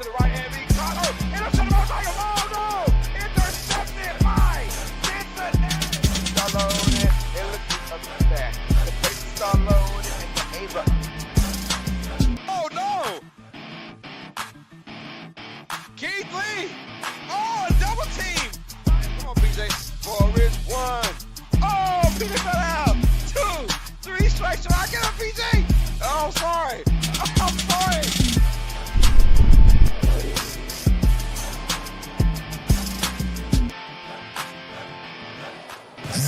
the right hand, being caught. Oh, intercepted by Tiger. Oh, no! Intercepted by Cincinnati. Start loading, and look at that. The place to start loading, and the Ava. Oh, no! Keith Lee! Oh, a double team! Come on, PJ. Forward, one. Oh, PJ fell out. 2, 3 strikes. Should I get him, PJ? Oh, sorry. I'm sorry.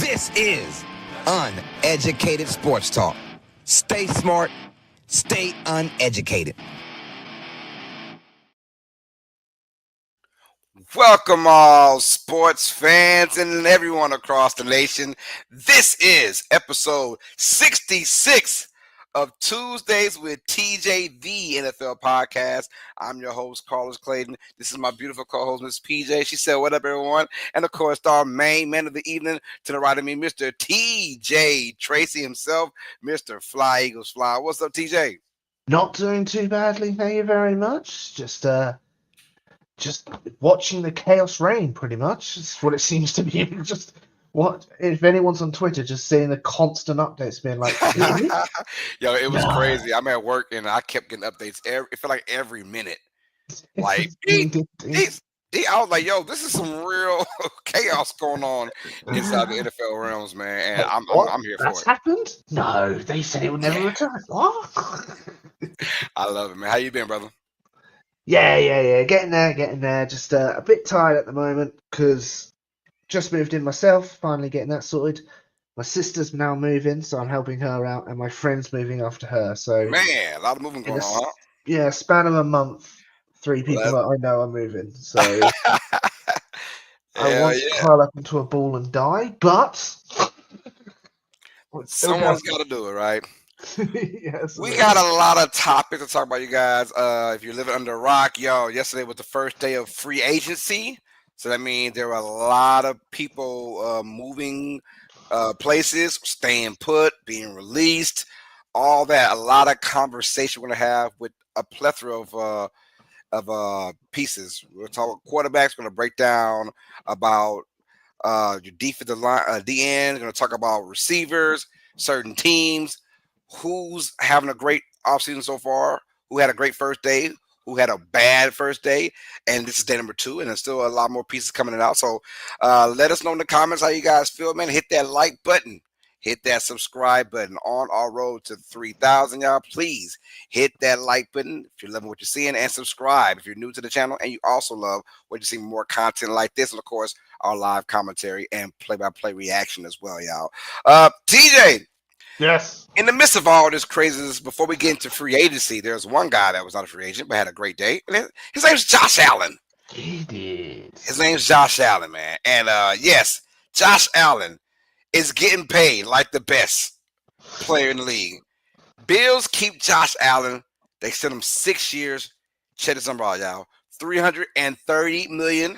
This is Uneducated Sports Talk. Stay smart, stay uneducated. Welcome all sports fans and everyone across the nation. This is episode 66 of Tuesdays with TJ, the NFL podcast. I'm your host, Carlos Clayton. This is my beautiful co-host, Miss PJ. She said, what up, everyone? And, of course, our main man of the evening, to the right of me, Mr. TJ Tracey himself, Mr. Fly Eagles Fly. What's up, TJ? Not doing too badly, thank you very much. Just watching the chaos reign, pretty much. That's what it seems to be. Just what if anyone's on Twitter, just seeing the constant updates, being like, really? Yo, it was crazy. I'm at work and I kept getting updates. It felt like every minute. Like, I was like, yo, this is some real chaos going on inside the NFL realms, man. And I'm here for That's it. happened? No, they said it would never return. What? I love it, man. How you been, brother? Yeah. Getting there. Just a bit tired at the moment because just moved in myself. Finally getting that sorted. My sister's now moving, so I'm helping her out, and my friend's moving after her. So Man, a lot of moving going on, huh? Yeah, span of a month, 3 people that I know are moving. So I want to curl up into a ball and die, but someone's got to do it, right? Yes, we got a lot of topics to talk about, you guys. If you're living under a rock, yesterday was the first day of free agency. So that means there were a lot of people moving places, staying put, being released, all that. A lot of conversation we're going to have with a plethora of pieces. We're talking quarterbacks, going to break down about your defensive line, DN, going to talk about receivers, certain teams, who's having a great offseason so far, who had a great first day, who had a bad first day, and this is day number 2, and there's still a lot more pieces coming out. So let us know in the comments how you guys feel, man. Hit that like button. Hit that subscribe button on our road to 3,000, y'all. Please hit that like button if you're loving what you're seeing, and subscribe if you're new to the channel and you also love what you see more content like this, and of course our live commentary and play-by-play reaction as well, y'all. TJ. Yes. In the midst of all this craziness, before we get into free agency, there's one guy that was not a free agent but had a great day. His name's Josh Allen. He did. His name's Josh Allen, man. And yes, Josh Allen is getting paid like the best player in the league. Bills keep Josh Allen. They send him 6 years. Check this number out, y'all. $330 million.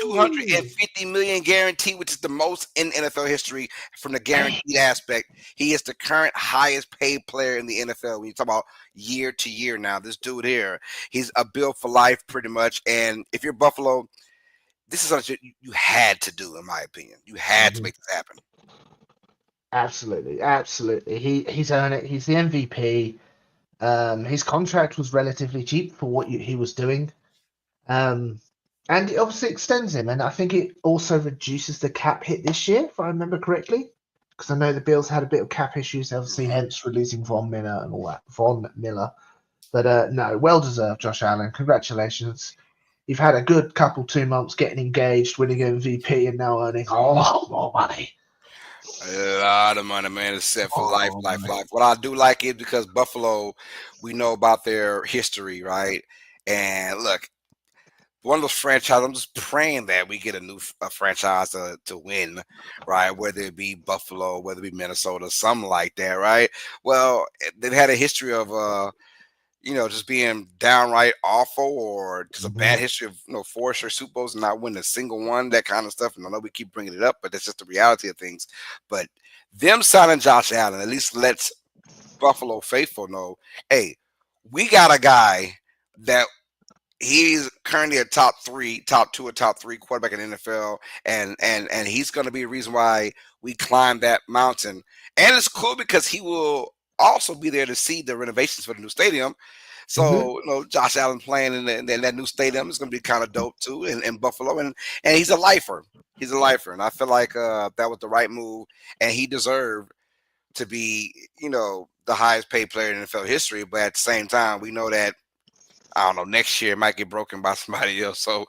$250 million guaranteed, which is the most in NFL history from the guaranteed aspect. He is the current highest paid player in the NFL. When you talk about year to year now, this dude here, he's a bill for life pretty much. And if you're Buffalo, this is something you had to do, in my opinion. You had to make this happen. Absolutely. He's earned it. He's the MVP. His contract was relatively cheap for what he was doing. And it obviously extends him, and I think it also reduces the cap hit this year, if I remember correctly, because I know the Bills had a bit of cap issues, obviously, hence releasing Von Miller and all that. Von Miller. But no, well-deserved, Josh Allen. Congratulations. You've had a good 2 months getting engaged, winning MVP, and now earning a lot more money. A lot of money, man. It's set for life. What I do like is because Buffalo, we know about their history, right? And look, one of those franchises, I'm just praying that we get a new franchise to win, right? Whether it be Buffalo, whether it be Minnesota, something like that, right? Well, they've had a history of, just being downright awful, or just a bad history of 4 straight Super Bowls and not winning a single one, that kind of stuff. And I know we keep bringing it up, but that's just the reality of things. But them signing Josh Allen at least lets Buffalo faithful know, hey, we got a guy that he's currently a top two or top three quarterback in the NFL, and he's going to be a reason why we climb that mountain. And it's cool because he will also be there to see the renovations for the new stadium. Mhm. So Josh Allen playing in that new stadium is going to be kind of dope too in Buffalo, and he's a lifer. He's a lifer, and I feel like that was the right move, and he deserved to be the highest paid player in NFL history. But at the same time, we know that I don't know, next year it might get broken by somebody else. So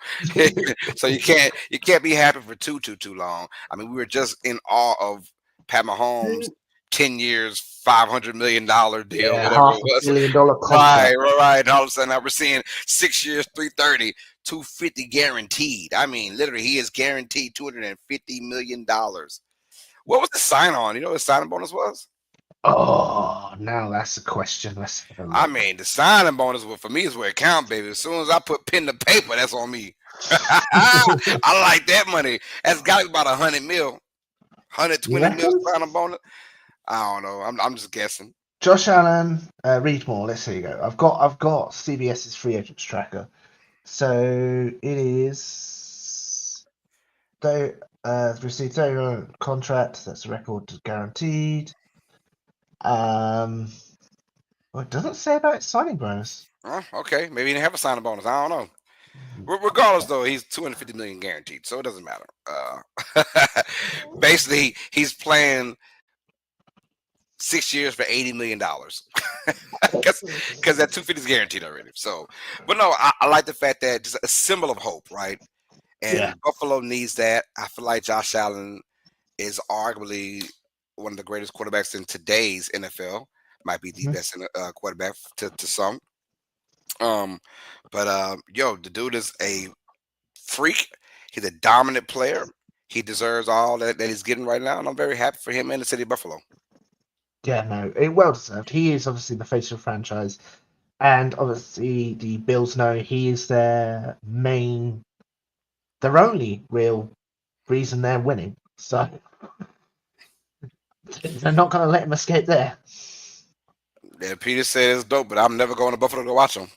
so you can't be happy for too long. I mean, we were just in awe of Pat Mahomes 10 years, $500 million deal, Yeah, whatever half it a was. billion dollar Right, contract. right. And all of a sudden now we're seeing 6 years, 330, 250 guaranteed. I mean, literally he is guaranteed $250 million. What was the sign on? You know what the signing bonus was? Oh, now that's a question. Let's have a I look. mean, the signing bonus for me is where it count, baby. As soon as I put pen to paper, that's on me. I like that money. That's got to be about 100 mil, You 120 mil reckon? signing bonus. I don't know. I'm just guessing. Josh Allen, read more. Let's see you go. I've got CBS's free agents tracker. So it is though received 30 contract. That's a record guaranteed. Well, it doesn't say about its signing bonus. Okay, maybe he didn't have a signing bonus. I don't know. Regardless, though, he's 250 million guaranteed, so it doesn't matter. Basically, he's playing 6 years for $80 million because that 250 is guaranteed already. So, but no, I like the fact that just a symbol of hope, right? Yeah. And Buffalo needs that. I feel like Josh Allen is arguably one of the greatest quarterbacks in today's NFL. Might be the Mhm. best quarterback to some. Um, but the dude is a freak. He's a dominant player. He deserves all that he's getting right now, and I'm very happy for him in the city of Buffalo. Yeah, no, well deserved. He is obviously the face of the franchise, and obviously the Bills know he is their only real reason they're winning. So they're not going to let him escape there. Yeah, Peter said it's dope, but I'm never going to Buffalo to watch him.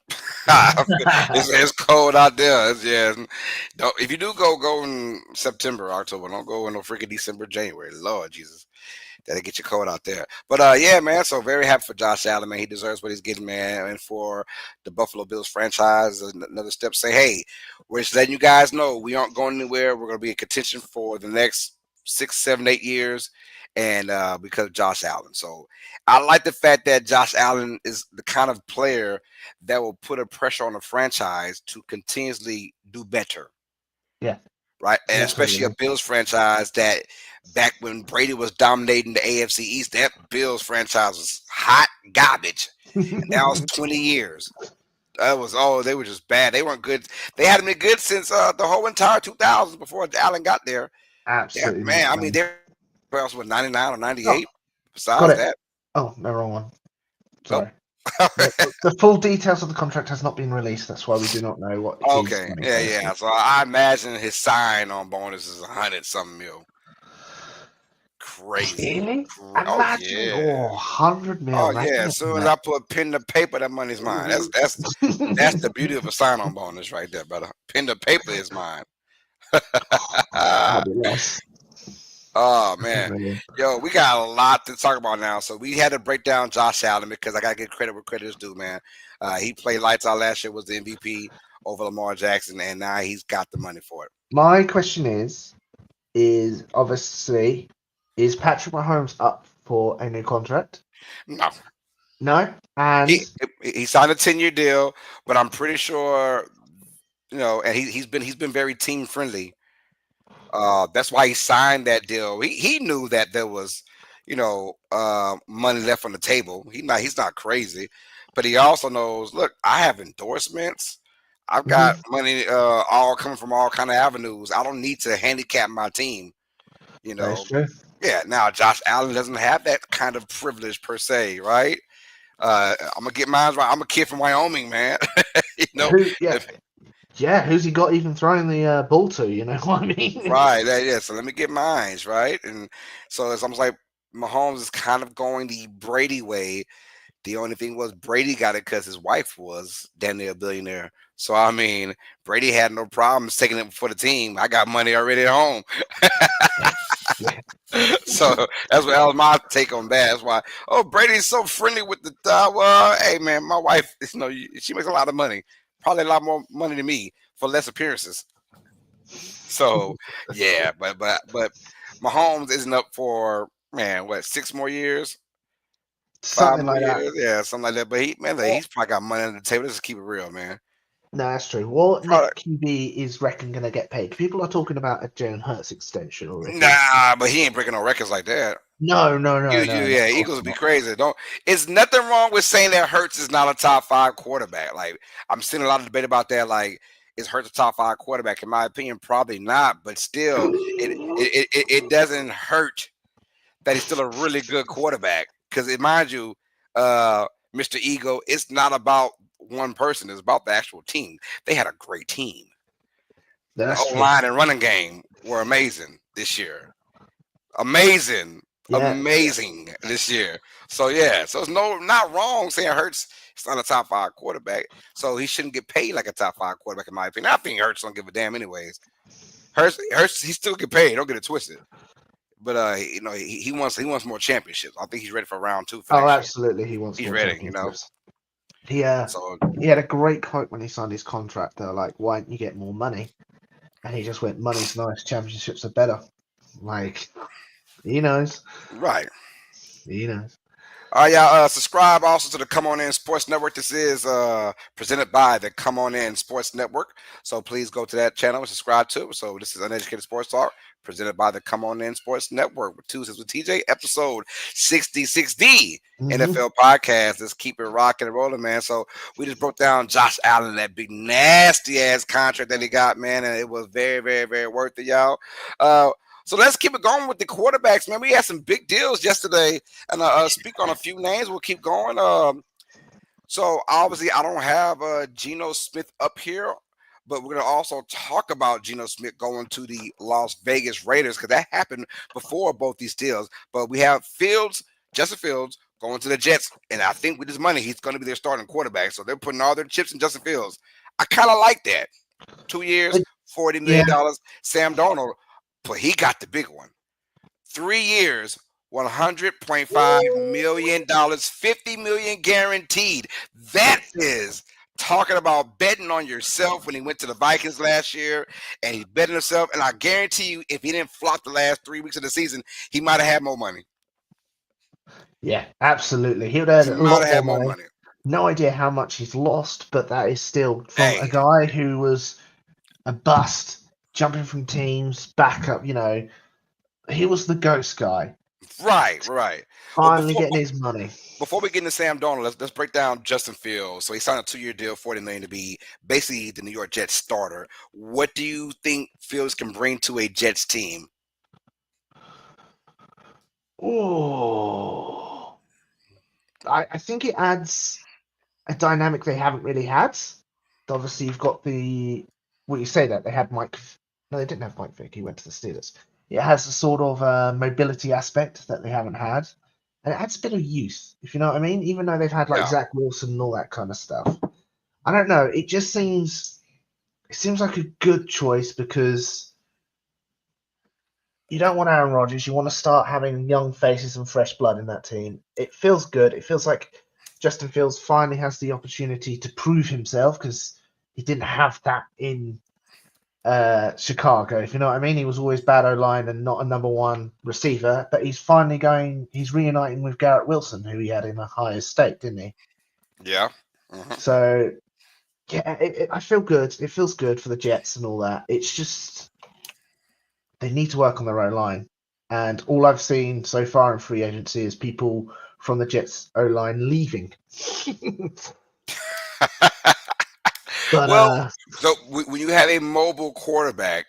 It's cold out there. If you do go in September, October. Don't go in no freaking December, January. Lord Jesus. That'll get you cold out there. But yeah, man. So very happy for Josh Allen, man. He deserves what he's getting, man. And for the Buffalo Bills franchise, another step. Say, hey, we're just letting you guys know we aren't going anywhere. We're going to be in contention for the next 6, 7, 8 years, and because of Josh Allen. So I like the fact that Josh Allen is the kind of player that will put a pressure on the franchise to continuously do better. Yeah, Right, and especially a absolutely. Bills franchise that back when Brady was dominating the AFC East, that Bills franchise was hot garbage, and that was 20 years. That was they were just bad. They weren't good. They hadn't been good since the whole entire 2000s before Allen got there. Yeah, Absolutely man. not. I mean, No. they were else with 99 or Oh, 98. got Besides it. that, Oh, no, wrong one. nope. Sorry. The full details of the contract has not been released. That's why we do not know what he's Okay, getting yeah. currently. So I imagine his sign-on bonus is 100 something mil. Crazy. Really? Oh Imagine, yeah. 100 mil. Oh yeah, Imagine as getting soon as that. I put pen to paper, that money's mine. That's the beauty of a sign-on bonus right there, brother. Pen to paper is mine. Can't be less. Oh 100 man, million. yo, we got a lot to talk about now. So we had to break down Josh Allen because I gotta give credit where credit is due, man. He played lights out last year, was the MVP over Lamar Jackson, and now he's got the money for it. My question is obviously, is Patrick Mahomes up for a new contract? No, No? he And he signed a 10-year deal, but I'm pretty sure and he's been very team friendly. That's why he signed that deal. He knew that there was, money left on the table. He's not crazy, but he also knows. Look, I have endorsements. I've got Mhm, money all coming from all kind of avenues. I don't need to handicap my team. You that is know. true. Yeah. Now Josh Allen doesn't have that kind of privilege per se, right? I'm gonna get mine right. I'm a kid from Wyoming, man. you know, Who? Yeah, yeah. Who's he got even throwing the ball to? You know what I mean? Right. Yeah. So let me get mines, right? And so it's almost like Mahomes is kind of going the Brady way The only thing was Brady got it because his wife was damn near a billionaire. So I mean, Brady had no problems taking it for the team. I got money already at home. Yeah. So that was my take on that. That's why. Oh, Brady's so friendly with the. Well, hey man, my wife, she makes a lot of money. Probably a lot more money than me for less appearances. So yeah, but Mahomes isn't up for man. What 6 more years? Five Something more like that. years? Yeah, something like that. But he's probably got money under the table. Let's just keep it real, man. No, that's true. What Probably, next QB is reckon going to get paid? People are talking about a Jalen Hurts extension already. nah, but he ain't breaking no records like that. No, of Eagles course would be not. crazy. Don't. It's nothing wrong with saying that Hurts is not a top five quarterback. Like I'm seeing a lot of debate about that. Like is Hurts a top five quarterback? In my opinion, probably not. But still, it doesn't hurt that he's still a really good quarterback. Because mind you, Mr. Ego, it's not about one person. It's about the actual team. They had a great team. The That's O true. line and running game were amazing this year. Amazing, Yeah, amazing this year. So yeah, so it's not wrong saying Hurts is not a top five quarterback. So he shouldn't get paid like a top five quarterback in my opinion. I think Hurts don't give a damn anyways. Hurts, he still get paid. Don't get it twisted. But he wants more championships. I think he's ready for round 2 for Oh, next year. absolutely. He wants He's more ready, championships. So He had a great quote when he signed his contract. They're like, "Why don't you get more money?" And he just went, "Money's nice. Championships are better." Like he knows. right. He knows. All right, y'all. Subscribe also to the Come On In Sports Network. This is presented by the Come On In Sports Network. So please go to that channel and subscribe to it. So this is Uneducated Sports Talk, presented by the Come On In Sports Network with Tuesdays with TJ, episode 66D NFL podcast. Let's keep it rocking and rolling, man. So we just broke down Josh Allen, that big nasty ass contract that he got, man, and it was very, very, very worth it, y'all. So let's keep it going with the quarterbacks, man. We had some big deals yesterday, and speak on a few names. We'll keep going. So obviously, I don't have Geno Smith up here, but we're gonna also talk about Geno Smith going to the Las Vegas Raiders because that happened before both these deals. But we have Justin Fields, going to the Jets, and I think with his money, he's going to be their starting quarterback. So they're putting all their chips in Justin Fields. I kind of like that. 2 years, $40 Yeah. million. Sam Darnold, but he got the big one. 3 years, $100.5 million, $50 million guaranteed. That is talking about betting on yourself when he went to the Vikings last year and he's betting himself. And I guarantee you, if he didn't flop the last 3 weeks of the season, he might have had more money. Yeah, absolutely. He would have He had a might lot have had more more money. money. No idea how much he's lost, but that is still from Hey. a guy who was a bust, jumping from teams, back up. He was the ghost guy. Right. Finally getting his money. Before we get into Sam Darnold, let's break down Justin Fields. So he signed a 2-year deal, $40 million to be basically the New York Jets starter. What do you think Fields can bring to a Jets team? Oh, I think it adds a dynamic they haven't really had. Obviously, you've got you say that they had Mike. No, they didn't have Mike Vick. He went to the Steelers. It has a sort of mobility aspect that they haven't had, and it adds a bit of youth, if you know what I mean. Even though they've had like Yeah. Zach Wilson and all that kind of stuff, I don't know. It seems like a good choice because you don't want Aaron Rodgers. You want to start having young faces and fresh blood in that team. It feels good. It feels like Justin Fields finally has the opportunity to prove himself because he didn't have that in Chicago, if you know what I mean. He was always bad O-line and not a number one receiver, but he's reuniting with Garrett Wilson, who he had in a higher stake, didn't he? Yeah. Mm-hmm. So, yeah, I feel good. It feels good for the Jets and all that. It's just they need to work on their O-line. And all I've seen so far in free agency is people from the Jets O-line leaving. But Well, so when you have a mobile quarterback,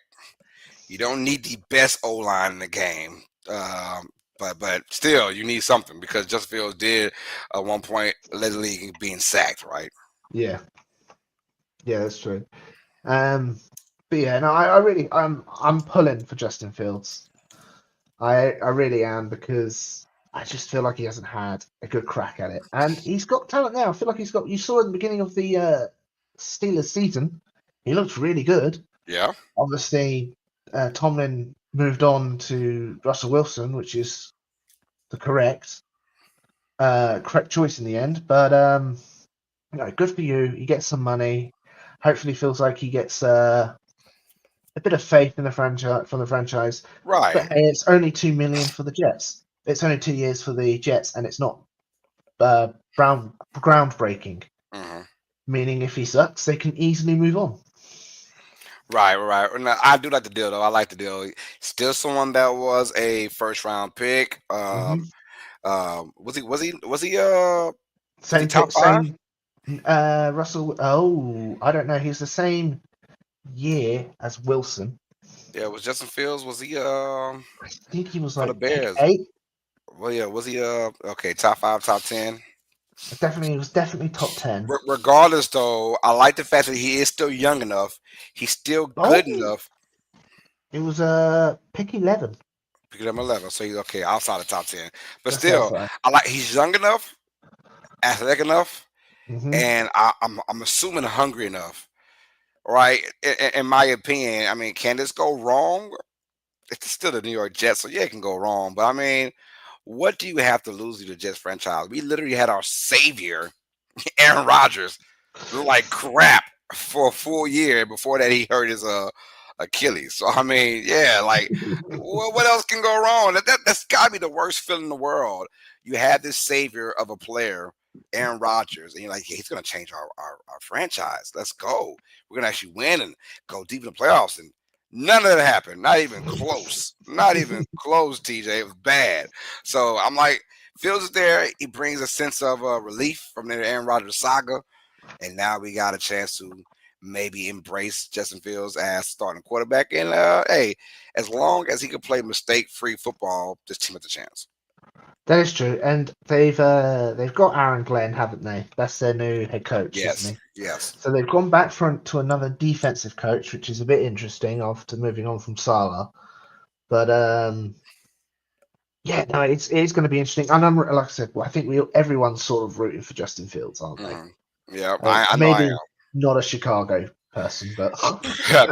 you don't need the best O-line in the game. But still, you need something because Justin Fields did at one point lead the league in being sacked, right? yeah, that's true. But yeah, no, I really, I'm pulling for Justin Fields. I really am because I just feel like he hasn't had a good crack at it. And he's got talent now. I feel like he's got. You saw at the beginning of the Steelers season, he looked really good. Yeah. Obviously, Tomlin moved on to Russell Wilson, which is the correct choice in the end. But good for you. He gets some money. Hopefully, feels like he gets a bit of faith in the franchise from the franchise. Right. But hey, it's only $2 million for the Jets. It's only 2 years for the Jets, and it's not groundbreaking. Hmm. Meaning, if he sucks, they can easily move on. Right. No, I do like the deal though. I like the deal. Still someone that was a first round pick. Mm-hmm. Was he Same top pick, five? same. Russell. Oh, I don't know. He's the same year as Wilson. Yeah, was Justin Fields? Was he I think he was for the like pick Bears? 8. Well, yeah, was he okay, top five, top 10? Definitely, he was definitely top 10. Regardless though, I like the fact that he is still young enough. He's still good Oh, enough. it was pick 11. Pick him 11, so he's okay outside the top 10. But That's still, outside. I like he's young enough, athletic enough, Mm-hmm. and I'm assuming hungry enough. Right? In my opinion, I mean, can this go wrong? It's still the New York Jets, so yeah, it can go wrong. But I mean, what do you have to lose to the Jets franchise? We literally had our savior, Aaron Rodgers, look like crap for a full year. Before that, he hurt his Achilles. So I mean, yeah, like what else can go wrong? That's got to be the worst feeling in the world. You have this savior of a player, Aaron Rodgers, and you're like, yeah, he's going to change our franchise. Let's go. We're going to actually win and go deep in the playoffs. And none of that happened. Not even close. Not even close, TJ. It was bad. So I'm like, Fields is there. He brings a sense of relief from the Aaron Rodgers saga. And now we got a chance to maybe embrace Justin Fields as starting quarterback. And hey, as long as he can play mistake-free football, this team has a chance. That is true, and they've got Aaron Glenn, haven't they? That's their new head coach, isn't Yes, he? yes. So they've gone back to another defensive coach, which is a bit interesting after moving on from Salah. But yeah, no, it's going to be interesting. And like I said, I think everyone's sort of rooting for Justin Fields, aren't they? Yeah, I know I Maybe not a Chicago person, but am.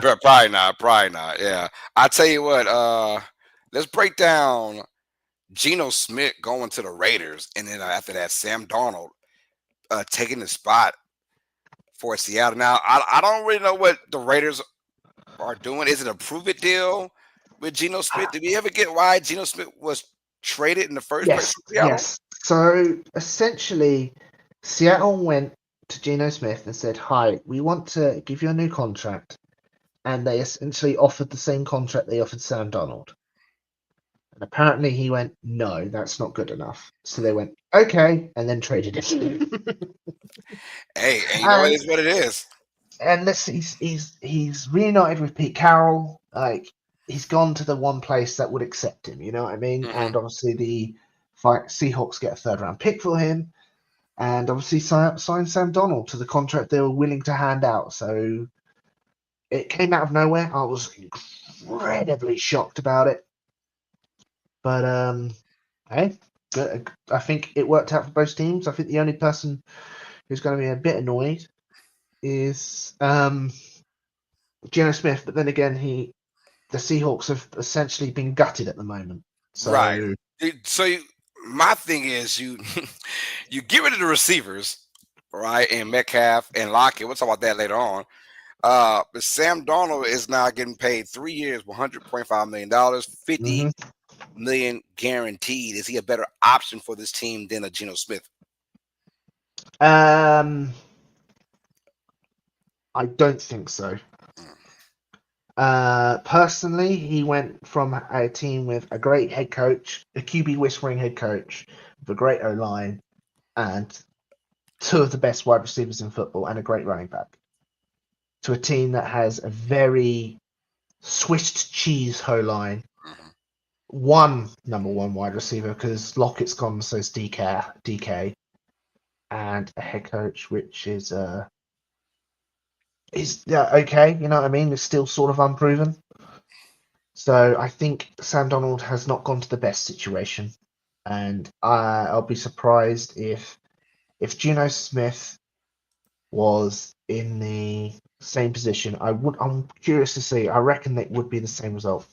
Probably not. Probably not. Yeah. I tell you what. Let's break down Geno Smith going to the Raiders, and then after that, Sam Darnold taking the spot for Seattle. Now, I don't really know what the Raiders are doing. Is it a prove it deal with Geno Smith? Did we ever get why Geno Smith was traded in the first place yes, from Seattle? yes. So essentially, Seattle went to Geno Smith and said, "Hi, we want to give you a new contract," and they essentially offered the same contract they offered Sam Donald. And apparently he went, "No, that's not good enough." So they went, "Okay," and then traded him. Hey, and you know what and is what it is. and this he's reunited with Pete Carroll. Like he's gone to the one place that would accept him. You know what I mean? Mm-hmm. And obviously the Seahawks get a third round pick for him, and obviously sign Sam Donald to the contract they were willing to hand out. So it came out of nowhere. I was incredibly shocked about it, but hey, I think it worked out for both teams. I think the only person who's going to be a bit annoyed is Geno Smith, but then again, the Seahawks have essentially been gutted at the moment. Right. So My thing is you you get rid of the receivers, right? And Metcalf and Lockett. We'll talk about that later on. But Sam Darnold is now getting paid 3 years, $100.5 million, 50 million guaranteed. Is he a better option for this team than a Geno Smith? I don't think so. Personally, he went from a team with a great head coach, a QB whispering head coach, with a great O line, and two of the best wide receivers in football, and a great running back, to a team that has a very Swiss cheese O line, one number one wide receiver because Lockett's gone, so it's DK, and a head coach which is okay, you know what I mean? It's still sort of unproven. So I think Sam Donald has not gone to the best situation. and I'll be surprised if Geno Smith was in the same position. I'm curious to see. I reckon it would be the same result.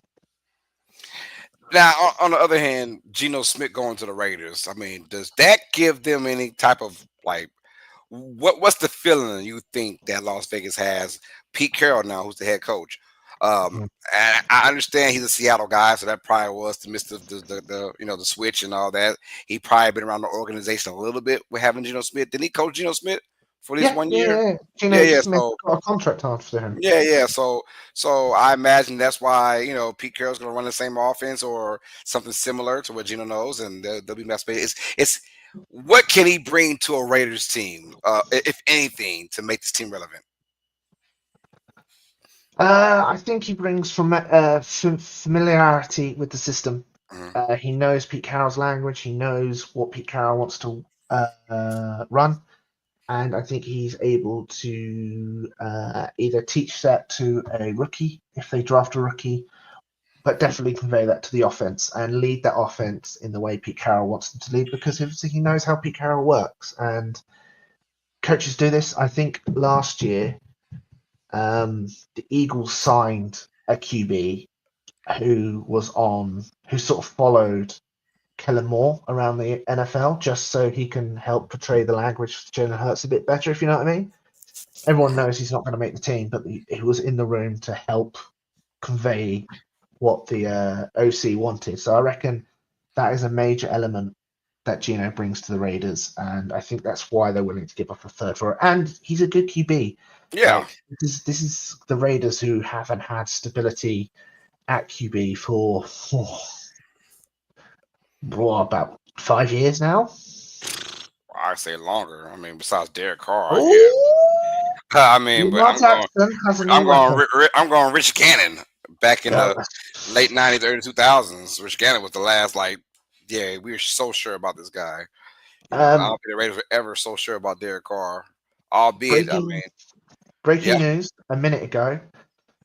Now, on the other hand, Geno Smith going to the Raiders. I mean, does that give them any type of like what's the feeling you think that Las Vegas has? Pete Carroll now, who's the head coach. Mhm. And I understand he's a Seattle guy, so that probably was to miss the switch and all that. He probably been around the organization a little bit with having Geno Smith. Didn't he coach Geno Smith for at least Yeah, 1 year? yeah. Yeah, Geno yeah. Smith So got a contract after him. yeah. So I imagine that's why Pete Carroll's going to run the same offense or something similar to what Geno knows, and they'll be best. It's what can he bring to a Raiders team, if anything, to make this team relevant? I think he brings familiarity with the system. Mhm. He knows Pete Carroll's language. He knows what Pete Carroll wants to run, and I think he's able to either teach that to a rookie if they draft a rookie, but definitely convey that to the offense and lead that offense in the way Pete Carroll wants them to lead because obviously he knows how Pete Carroll works and coaches do this. I think last year the Eagles signed a QB who sort of followed Kellen Moore around the NFL just so he can help portray the language for Jalen Hurts a bit better, if you know what I mean. Everyone knows he's not going to make the team, but he was in the room to help convey what the OC wanted. So I reckon that is a major element that Gino brings to the Raiders, and I think that's why they're willing to give up a third for it. And he's a good QB. Yeah, Like this is the Raiders who haven't had stability at QB for about 5 years now. I say longer. I mean, besides Derek Carr, yeah. Oh, I mean, but Lamar Jackson has a new weapon. I'm going Rich Gannon back in Yeah. the late '90s, early 2000s. Rich Gannon was the last yeah, we were so sure about this guy. I don't Um, think the Raiders were ever so sure about Derek Carr. Albeit, I breaking mean, breaking yeah. news a minute ago.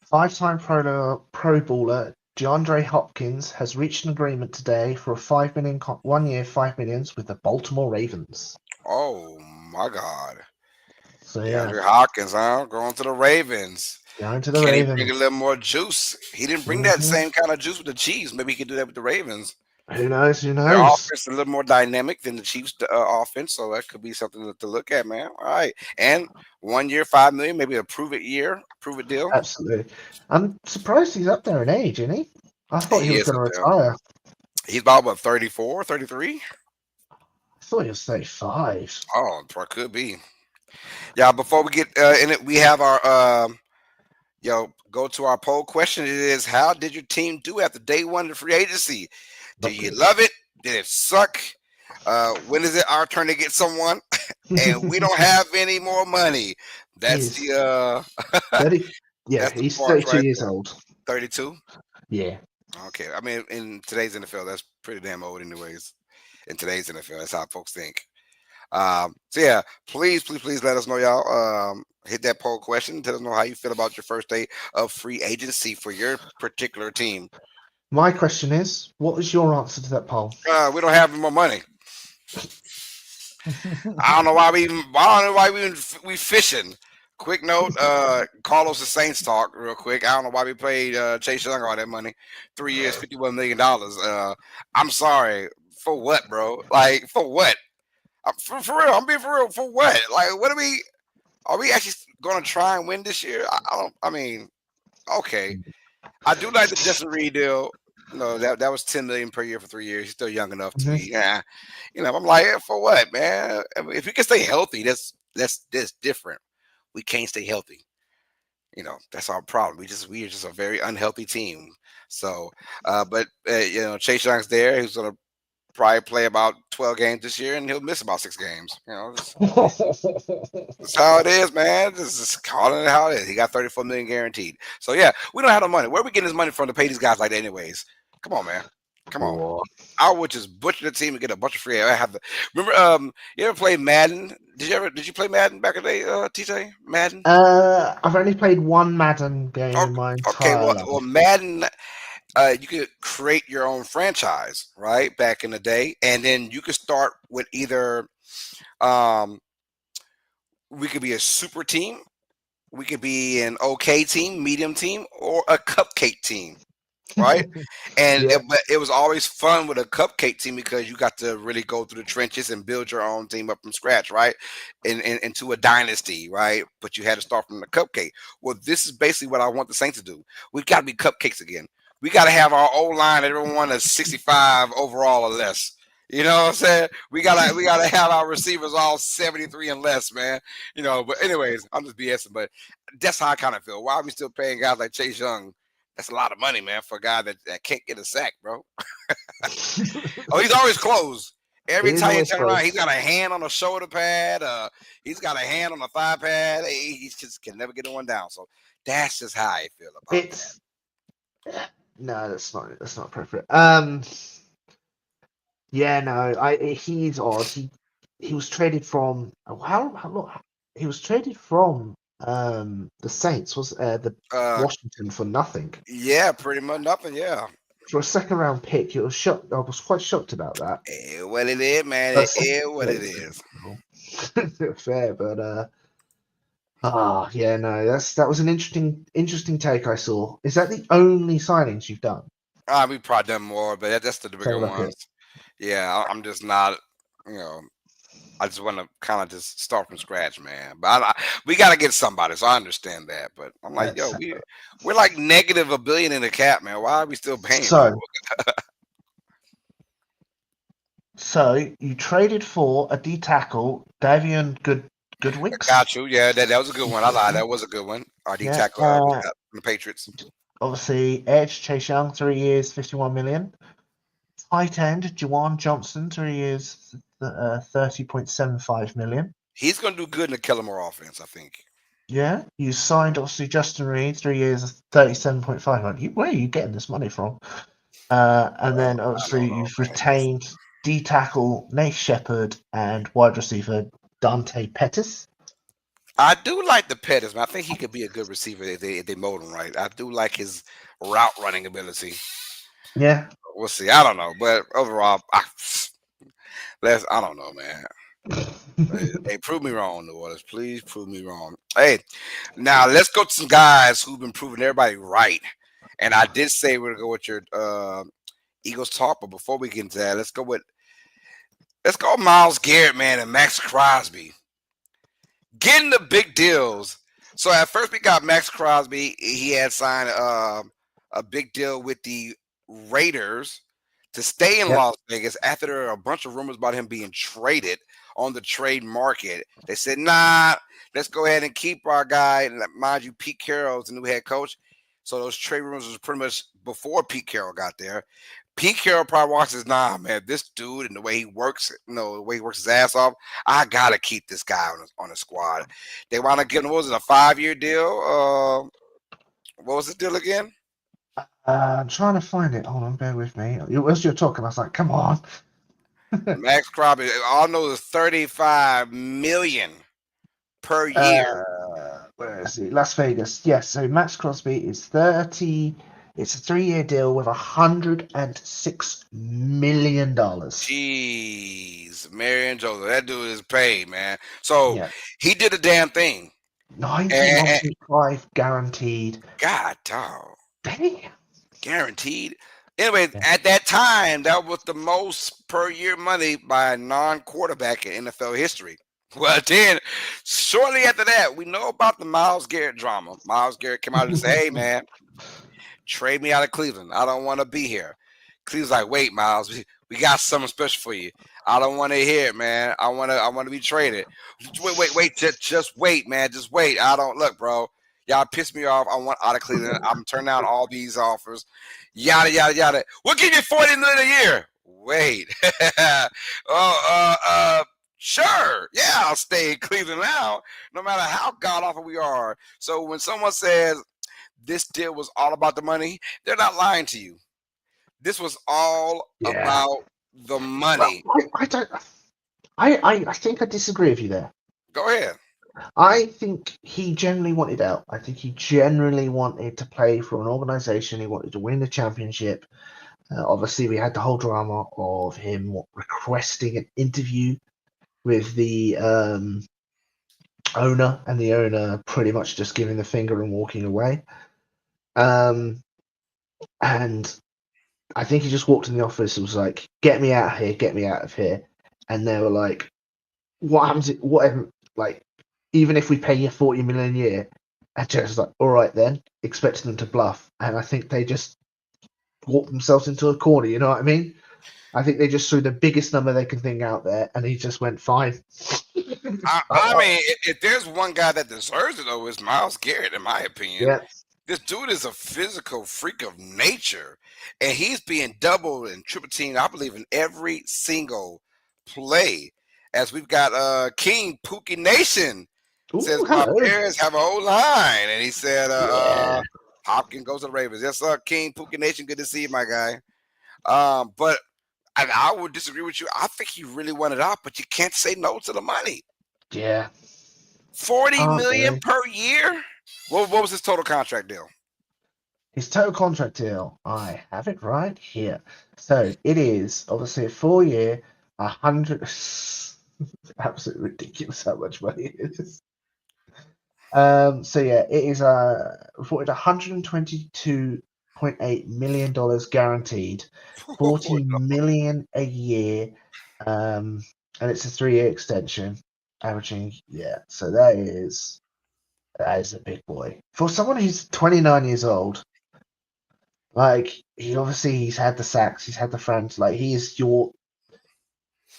Five-time Pro Bowler DeAndre Hopkins has reached an agreement today for a 5 million 1 year $5 million with the Baltimore Ravens. Oh my God, So yeah, DeAndre Hopkins, huh? Going to the Ravens. going to the Can he bring a Ravens. little more juice? He didn't bring that Mhm. same kind of juice with the Chiefs. Maybe he could do that with the Ravens. Who knows? Who Their knows? offense is a little more dynamic than the Chiefs' offense, so that could be something to look at, man. All right, and 1 year, 5 million, maybe a prove it year, prove it deal. Absolutely. I'm surprised he's up there in age, isn't he? I thought he He was is going up to there. retire. He's about what 34, 33? I thought he was 35. Oh, could be. Yeah. Before we get in it, we have our go to our poll question. It is: how did your team do after day one of free agency? Do Not you good. love it? Did it suck? When is it our turn to get someone? And we don't have any more money. That's He's the 30. Yeah, that's the he's part 32 right years there. old. 32. Yeah. Okay, I mean in today's NFL, that's pretty damn old, anyways. In today's NFL, that's how folks think. So yeah, please let us know, y'all. Hit that poll question. Tell us know how you feel about your first day of free agency for your particular team. My question is, what was your answer to that poll? We don't have any more money. I don't know why we fishing. Quick note, Carlos the Saints talk real quick. I don't know why we paid Chase Young all that money. 3 years, $51 million. I'm sorry. For what, bro? Like for what? For real, I'm being for real. For what? Like what are we actually gonna try and win this year? I don't I mean, okay. I do like the Justin Reed deal. No, that was 10 million per year for 3 years. He's still young enough to Mhm. be, yeah. I'm like, for what, man? I mean, if we can stay healthy, that's different. We can't stay healthy. That's our problem. We are just a very unhealthy team. So, but Chase Young's there. He's gonna probably play about 12 games this year, and he'll miss about 6 games. That's how it is, man. Just calling it how it is. He got 34 million guaranteed. So yeah, we don't have no money. Where are we getting this money from to pay these guys like that, anyways? Come on, man. Come on. Poor. I would just butcher the team and get a bunch of free. I have to remember. You ever play Madden? Did you play Madden back in the day, TJ? Madden? I've only played one Madden game Oh, in my okay. entire Well, life. Madden. you could create your own franchise, right? Back in the day, and then you could start with either um, we could be a super team, we could be an okay team, medium team, or a cupcake team, right? And Yeah. but it was always fun with a cupcake team because you got to really go through the trenches and build your own team up from scratch, right? Into a dynasty, right? But you had to start from the cupcake. Well, this is basically what I want the Saints to do. We've got to be cupcakes again. We got to have our O line, everyone is 65 overall or less. You know what I'm saying? We gotta have our receivers all 73 and less, man. But anyways, I'm just BSing, but that's how I kind of feel. Why are we still paying guys like Chase Young? That's a lot of money, man, for a guy that can't get a sack, bro. Oh, he's always closed. Every It is time you always turn around, he's close. got a hand on a shoulder pad. He's got a hand on a thigh pad. He just can never get one down. So that's just how I feel about that. It's no, that's not appropriate. Yeah, no, he's odd. He was traded from how long? He was traded from the Saints was the Uh, Washington for nothing yeah, pretty much nothing. Yeah, for a second round pick. It was shocked. I was quite shocked about that. what it is, man. It That's is what it is. fair, but yeah, no, that was an interesting take I saw. Is that the only signings you've done? We probably done more, but that's the Let's have bigger a look at. ones. Yeah, I'm just not. You know, I just want to kind of just start from scratch, man. But we got to get somebody, so I understand that. But I'm like, Let's yo, have we're like negative $1 billion in the cap, man. Why are we still paying So, people? so you traded for a D tackle, Davian Goodwicks. Got you. Yeah, that was a good one. I lied. That was a good one. RD Yeah. tackle from the Patriots. Obviously, Edge Chase Young, 3 years, 51 million. Tight end Juwan Johnson, 3 years, 30.75 million. He's gonna do good in the Kellamore offense, I think. Yeah, you signed obviously Justin Reed, 3 years, 37.5 million. Where are you getting this money from? And then I don't obviously know, you've man. It's- retained D tackle Nate Shepard and wide receiver Dante Pettis. I do like the Pettis, man. I think he could be a good receiver if they mold him right. I do like his route running ability. Yeah. We'll see. I don't know, but overall, I don't know, man. Hey, prove me wrong, New Orleans. Please prove me wrong. Hey, now let's go to some guys who've been proving everybody right. And I did say we're gonna go with your Eagles talk, but before we get into that, let's go Miles Garrett, man, and Max Crosby. Getting the big deals. So at first we got Max Crosby. He had signed a big deal with the Raiders to stay in Yep. Las Vegas after there were a bunch of rumors about him being traded on the trade market. They said, nah, let's go ahead and keep our guy. And mind you, Pete Carroll's the new head coach. So those trade rumors was pretty much before Pete Carroll got there. Pete Carroll probably watches, nah, man, this dude and the way he works, the way he works his ass off, I gotta keep this guy on the squad. They want to give him, what was it, a 5-year deal? What was the deal again? I'm trying to find it. Hold on, bear with me. As you're talking, I was like, come on. Max Crosby, all I know is 35 million per year. Where is it? Las Vegas. Yes, so Max Crosby is 30. It's a 3 year deal with $106 million. Jeez, Marion Joseph, that dude is paid, man. So Yeah. he did a damn thing. And 91.5 guaranteed. God, dog, Damn. guaranteed. Anyway, Yeah. at that time, that was the most per year money by a non-quarterback in NFL history. Well, then, shortly after that, we know about the Miles Garrett drama. Miles Garrett came out and said, "Hey, man, trade me out of Cleveland. I don't want to be here." Cleveland's like, "Wait, Miles, we got something special for you. I don't want to hear it, man. I want to be traded. Wait, just wait, man. Just wait. I don't look, bro. Y'all piss me off. I want out of Cleveland. I'm turning down all these offers. Yada yada yada. We'll give you $40 million a year. Wait. Sure. Yeah, I'll stay in Cleveland now, no matter how god awful we are. So when someone says this deal was all about the money, they're not lying to you. This was all Yeah. about the Well, money. I don't. I think I disagree with you there. Go ahead. I think he generally wanted out. I think he generally wanted to play for an organization. He wanted to win the championship. Obviously, we had the whole drama of him requesting an interview with the owner, and the owner pretty much just giving the finger and walking away. And I think he just walked in the office and was like, "Get me out of here! Get me out of here!" And they were like, "What happens? Whatever, like, even if we pay you 40 million a year," and Jets was like, "All right then," expecting them to bluff. And I think they just walked themselves into a corner. You know what I mean? I think they just threw the biggest number they could think out there, and he just went fine. I mean, if there's one guy that deserves it, though, it's Myles Garrett, in my opinion. Yeah. This dude is a physical freak of nature, and he's being doubled and triple teamed, I believe, in every single play. As we've got King Pookie Nation says, Ooh, my hello. Bears have a whole line. And he said, Yeah. Hopkins goes to the Ravens. Yes, sir, King Pookie Nation, good to see you, my guy. But I would disagree with you. I think he really wanted out, but you can't say no to the money. Yeah. 40 Can't million really. per year? What was his total contract deal? His total contract deal, I have it right here. So it is obviously a 4 year, 100. Absolutely ridiculous how much money it is. So yeah, it is reported $122.8 million guaranteed, 40 million a year, and it's a 3 year extension, averaging So that is a big boy for someone who's 29 years old. Like he's had the sacks, he's had the friends. Like he is your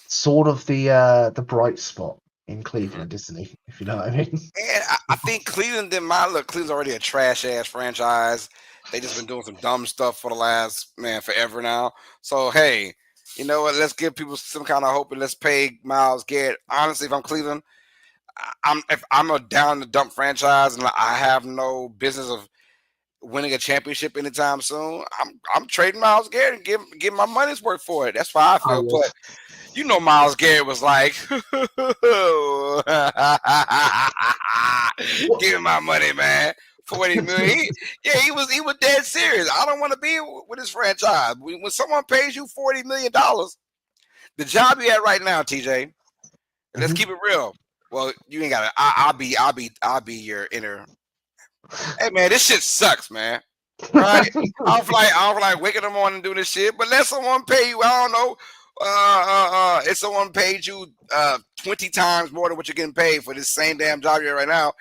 sort of the bright spot in Cleveland, isn't he? If you know what I mean. And I think Cleveland didn't mind. Look, Cleveland's already a trash ass franchise. They just been doing some dumb stuff for the last forever now. So hey, you know what? Let's give people some kind of hope and let's pay Myles Garrett. Honestly, if I'm Cleveland, if I'm a down the dump franchise and I have no business of winning a championship anytime soon, I'm trading Myles Garrett and give my money's worth for it. That's how I I feel. would. But you know, Myles Garrett was like, What? "Give me my money, man. 40 million." He was dead serious. I don't want to be with this franchise. When someone pays you $40 million, the job you at right now, TJ. Let's keep it real. Well, you ain't got to. I'll be your inner. Hey, man, this shit sucks, man. Right? I don't feel like waking in the morning and doing this shit. But let someone pay you. I don't know. If someone paid you 20 times more than what you're getting paid for this same damn job you're right now,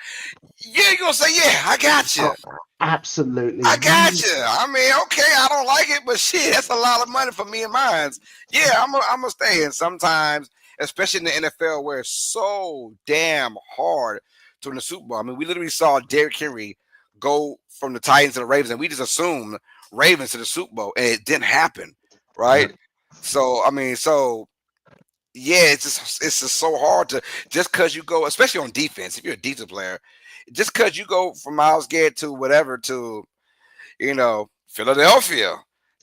yeah, you're gonna say, yeah, I got you. Absolutely. I got you. I mean, okay, I don't like it, but shit, that's a lot of money for me and mine. Yeah, I'm gonna stay in. Sometimes, especially in the NFL, where it's so damn hard to win the Super Bowl. I mean, we literally saw Derrick Henry go from the Titans to the Ravens, and we just assumed Ravens to the Super Bowl, and it didn't happen, right? Yeah. So, I mean, yeah, it's just so hard to just because you go, especially on defense. If you're a defensive player, just because you go from Myles Garrett to whatever to Philadelphia,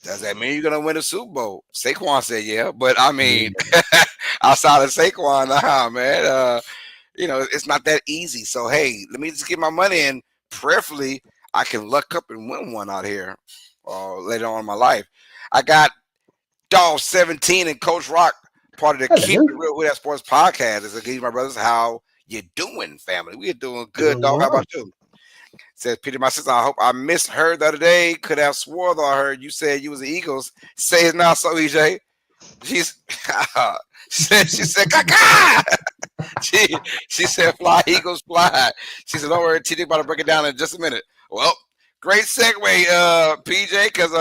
does that mean you're gonna win a Super Bowl? Saquon said, yeah, but I mean, outside of Saquon, nah, man, it's not that easy. So hey, let me just get my money in. Prayerfully, I can luck up and win one out here later on in my life. I got Dog 17 and Coach Rock, part of the Keep Hello. It Real with That Sports podcast. Is again, my brothers, how you doing, family? We are doing good, Doing dog. How well. about you? Says Peter, my sister. I hope I misheard the other day. Could have swore though I heard you said you was the Eagles. Say it's not so, EJ. She's she said, "Kaka." She said, "Fly Eagles fly." She said, "Don't worry, TJ about to break it down in just a minute." Well, great segue, PJ, because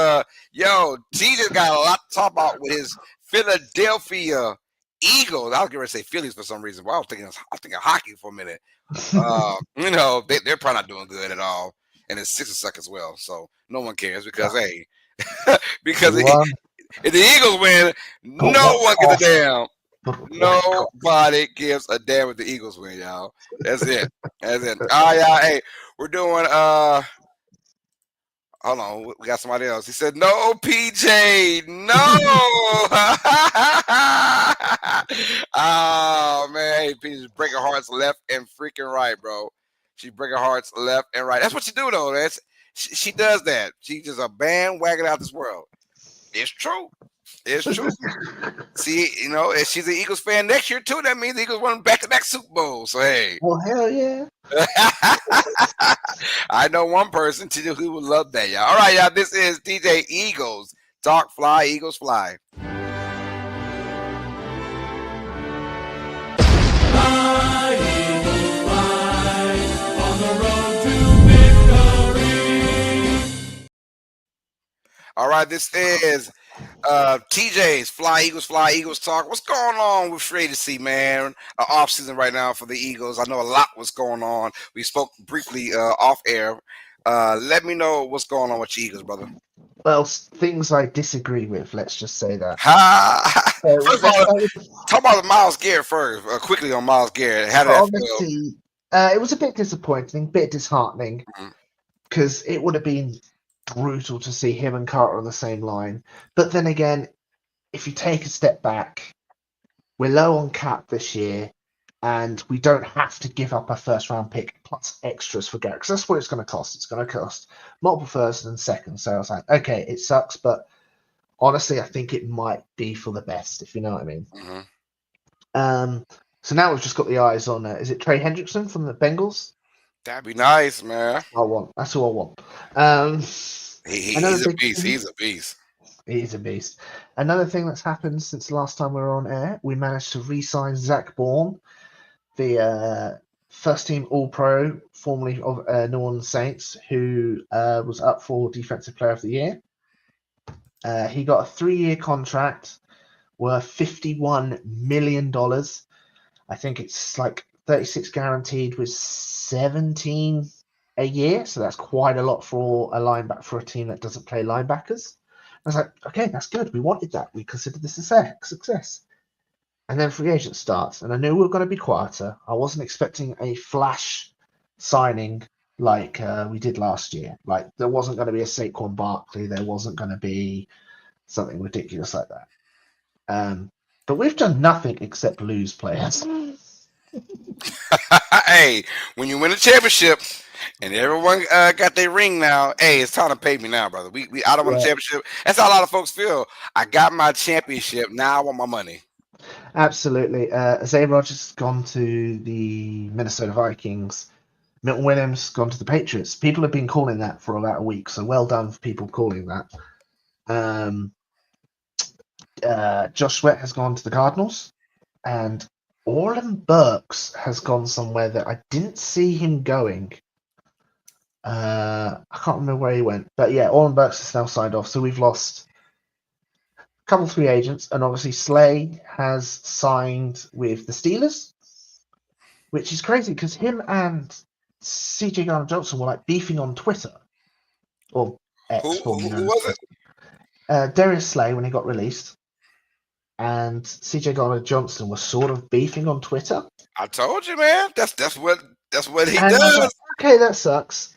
TJ got a lot to talk about with his Philadelphia Eagles. I was going to say Phillies for some reason. Well, I was thinking hockey for a minute. They're probably not doing good at all, and it's Sixers suck as well. So no one cares because because if the Eagles win, no one gives a damn. Nobody gives a damn if the Eagles win, y'all. That's it. That's it. All right, y'all. Hey, we're doing hold on, we got somebody else. He said, "No, PJ, no." Oh man, hey, PJ's breaking hearts left and freaking right, bro. She's breaking hearts left and right. That's what you do, though. She does that. She's just a bandwagon out this world. It's true. It's true. See, if she's an Eagles fan next year too, that means the Eagles won back-to-back Super Bowls. So hey. Well, hell yeah. I know one person who would love that, y'all. All right, y'all. This is DJ Eagles Talk Fly, Eagles Fly. Fly, Eagles, fly, on the road to victory. All right, this is TJ's Fly, Eagles Talk. What's going on with free agency, man? Off season right now for the Eagles. I know a lot was going on. We spoke briefly off air. Let me know what's going on with your Eagles, brother. Well, things I disagree with. Let's just say that. First of all, talk about Myles Garrett first. Quickly on Myles Garrett. How did that Obviously, it was a bit disappointing, a bit disheartening, because it would have been brutal to see him and Carter on the same line. But then again, if you take a step back, we're low on cap this year, and we don't have to give up a first-round pick plus extras for Garrett, because that's what it's going to cost. It's going to cost multiple firsts and seconds. So I was like, okay, it sucks, but honestly, I think it might be for the best, if you know what I mean. So now we've just got the eyes on, is it Trey Hendrickson from the Bengals? That'd be nice, man. That's who I want. He's a beast. He's a beast. He's a beast. Another thing that's happened since the last time we were on air, we managed to re-sign Zach Bourne, the first-team All-Pro, formerly of New Orleans Saints, who was up for Defensive Player of the Year. He got a 3-year contract worth $51 million. I think it's like 36 guaranteed with 17 a year. So that's quite a lot for a linebacker for a team that doesn't play linebackers. I was like, okay, that's good. We wanted that. We considered this a success. And then free agent starts. And I knew we were going to be quieter. I wasn't expecting a flash signing like we did last year. Like there wasn't going to be a Saquon Barkley. There wasn't going to be something ridiculous like that. But we've done nothing except lose players. Hey, when you win a championship and everyone got their ring now, hey, it's time to pay me now, brother. We I don't want a championship. That's how a lot of folks feel. I got my championship. Now I want my money. Absolutely. Zay Rogers has gone to the Minnesota Vikings. Milton Williams gone to the Patriots. People have been calling that for about a week, so well done for people calling that. Josh Sweat has gone to the Cardinals, and Orlin Burks has gone somewhere that I didn't see him going. I can't remember where he went, but yeah, Orlin Burks is now signed off. So we've lost a couple free agents, and obviously Slay has signed with the Steelers, which is crazy because him and CJ Garner-Johnson were like beefing on Twitter or X, formerly known as Twitter. Darius Slay when he got released, and CJ Garner-Johnson was sort of beefing on Twitter. I told you, man. That's what he does. Like, okay, that sucks.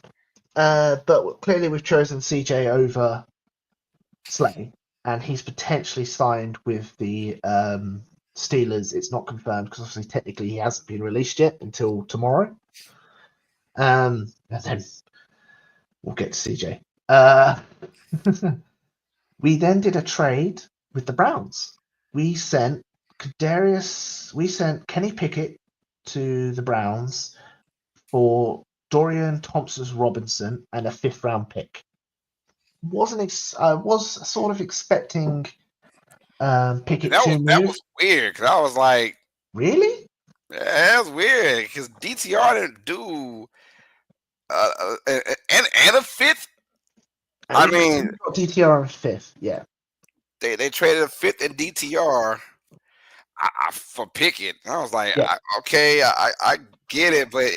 But clearly we've chosen CJ over Slay, and he's potentially signed with the Steelers. It's not confirmed because obviously technically he hasn't been released yet until tomorrow. And then we'll get to CJ. We then did a trade with the Browns. We sent Kenny Pickett to the Browns for Dorian Thompson-Robinson and a 5th round pick. I was sort of expecting Pickett to move. That was weird because I was like, really? Yeah, that was weird because DTR didn't do and a 5th. I mean, DTR and 5th, yeah. They traded a 5th and DTR for Pickett. I was like, yeah. I get it, but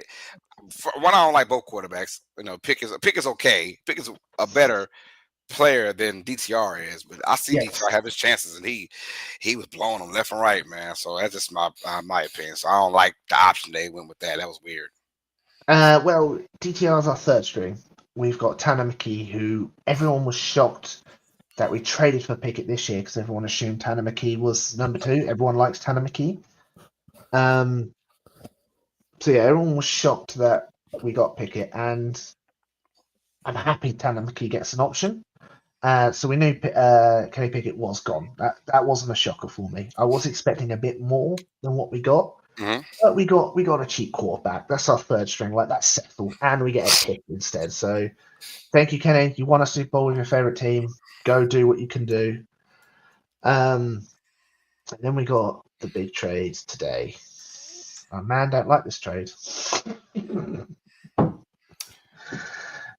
for one, I don't like both quarterbacks. Pickett's okay. Pickett's a better player than DTR is, but I see DTR have his chances, and he was blowing them left and right, man. So that's just my opinion. So I don't like the option they went with that. That was weird. Well, DTR is our 3rd string. we've got Tanner McKee, who everyone was shocked that we traded for Pickett this year because everyone assumed Tanner McKee was number 2. Everyone likes Tanner McKee. So yeah, everyone was shocked that we got Pickett, and I'm happy Tanner McKee gets an option. So we knew Kenny Pickett was gone. That wasn't a shocker for me. I was expecting a bit more than what we got, but we got a cheap quarterback. That's our third string. Like, that's settled, and we get a pick instead. So thank you, Kenny. You won a Super Bowl with your favorite team. Go do what you can do. And then we got the big trade today. Man, don't like this trade.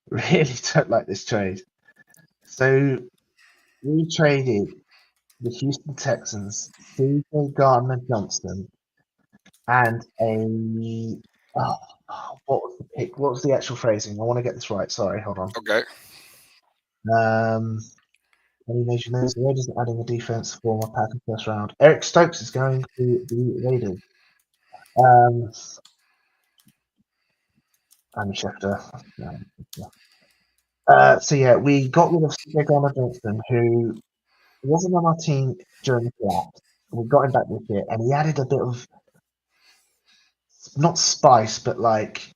Really don't like this trade. So we traded the Houston Texans, TJ Gardner-Johnson, and what was the pick? What was the actual phrasing? I want to get this right. Sorry, hold on. Okay. Any major names? The Raiders are adding a defense for my Packers first round. Eric Stokes is going to the Raiders. Andy Schefter. So yeah, we got rid of CJ Gardner-Johnson, who wasn't on our team during the draft. We got him back this year, and he added a bit of, not spice, but like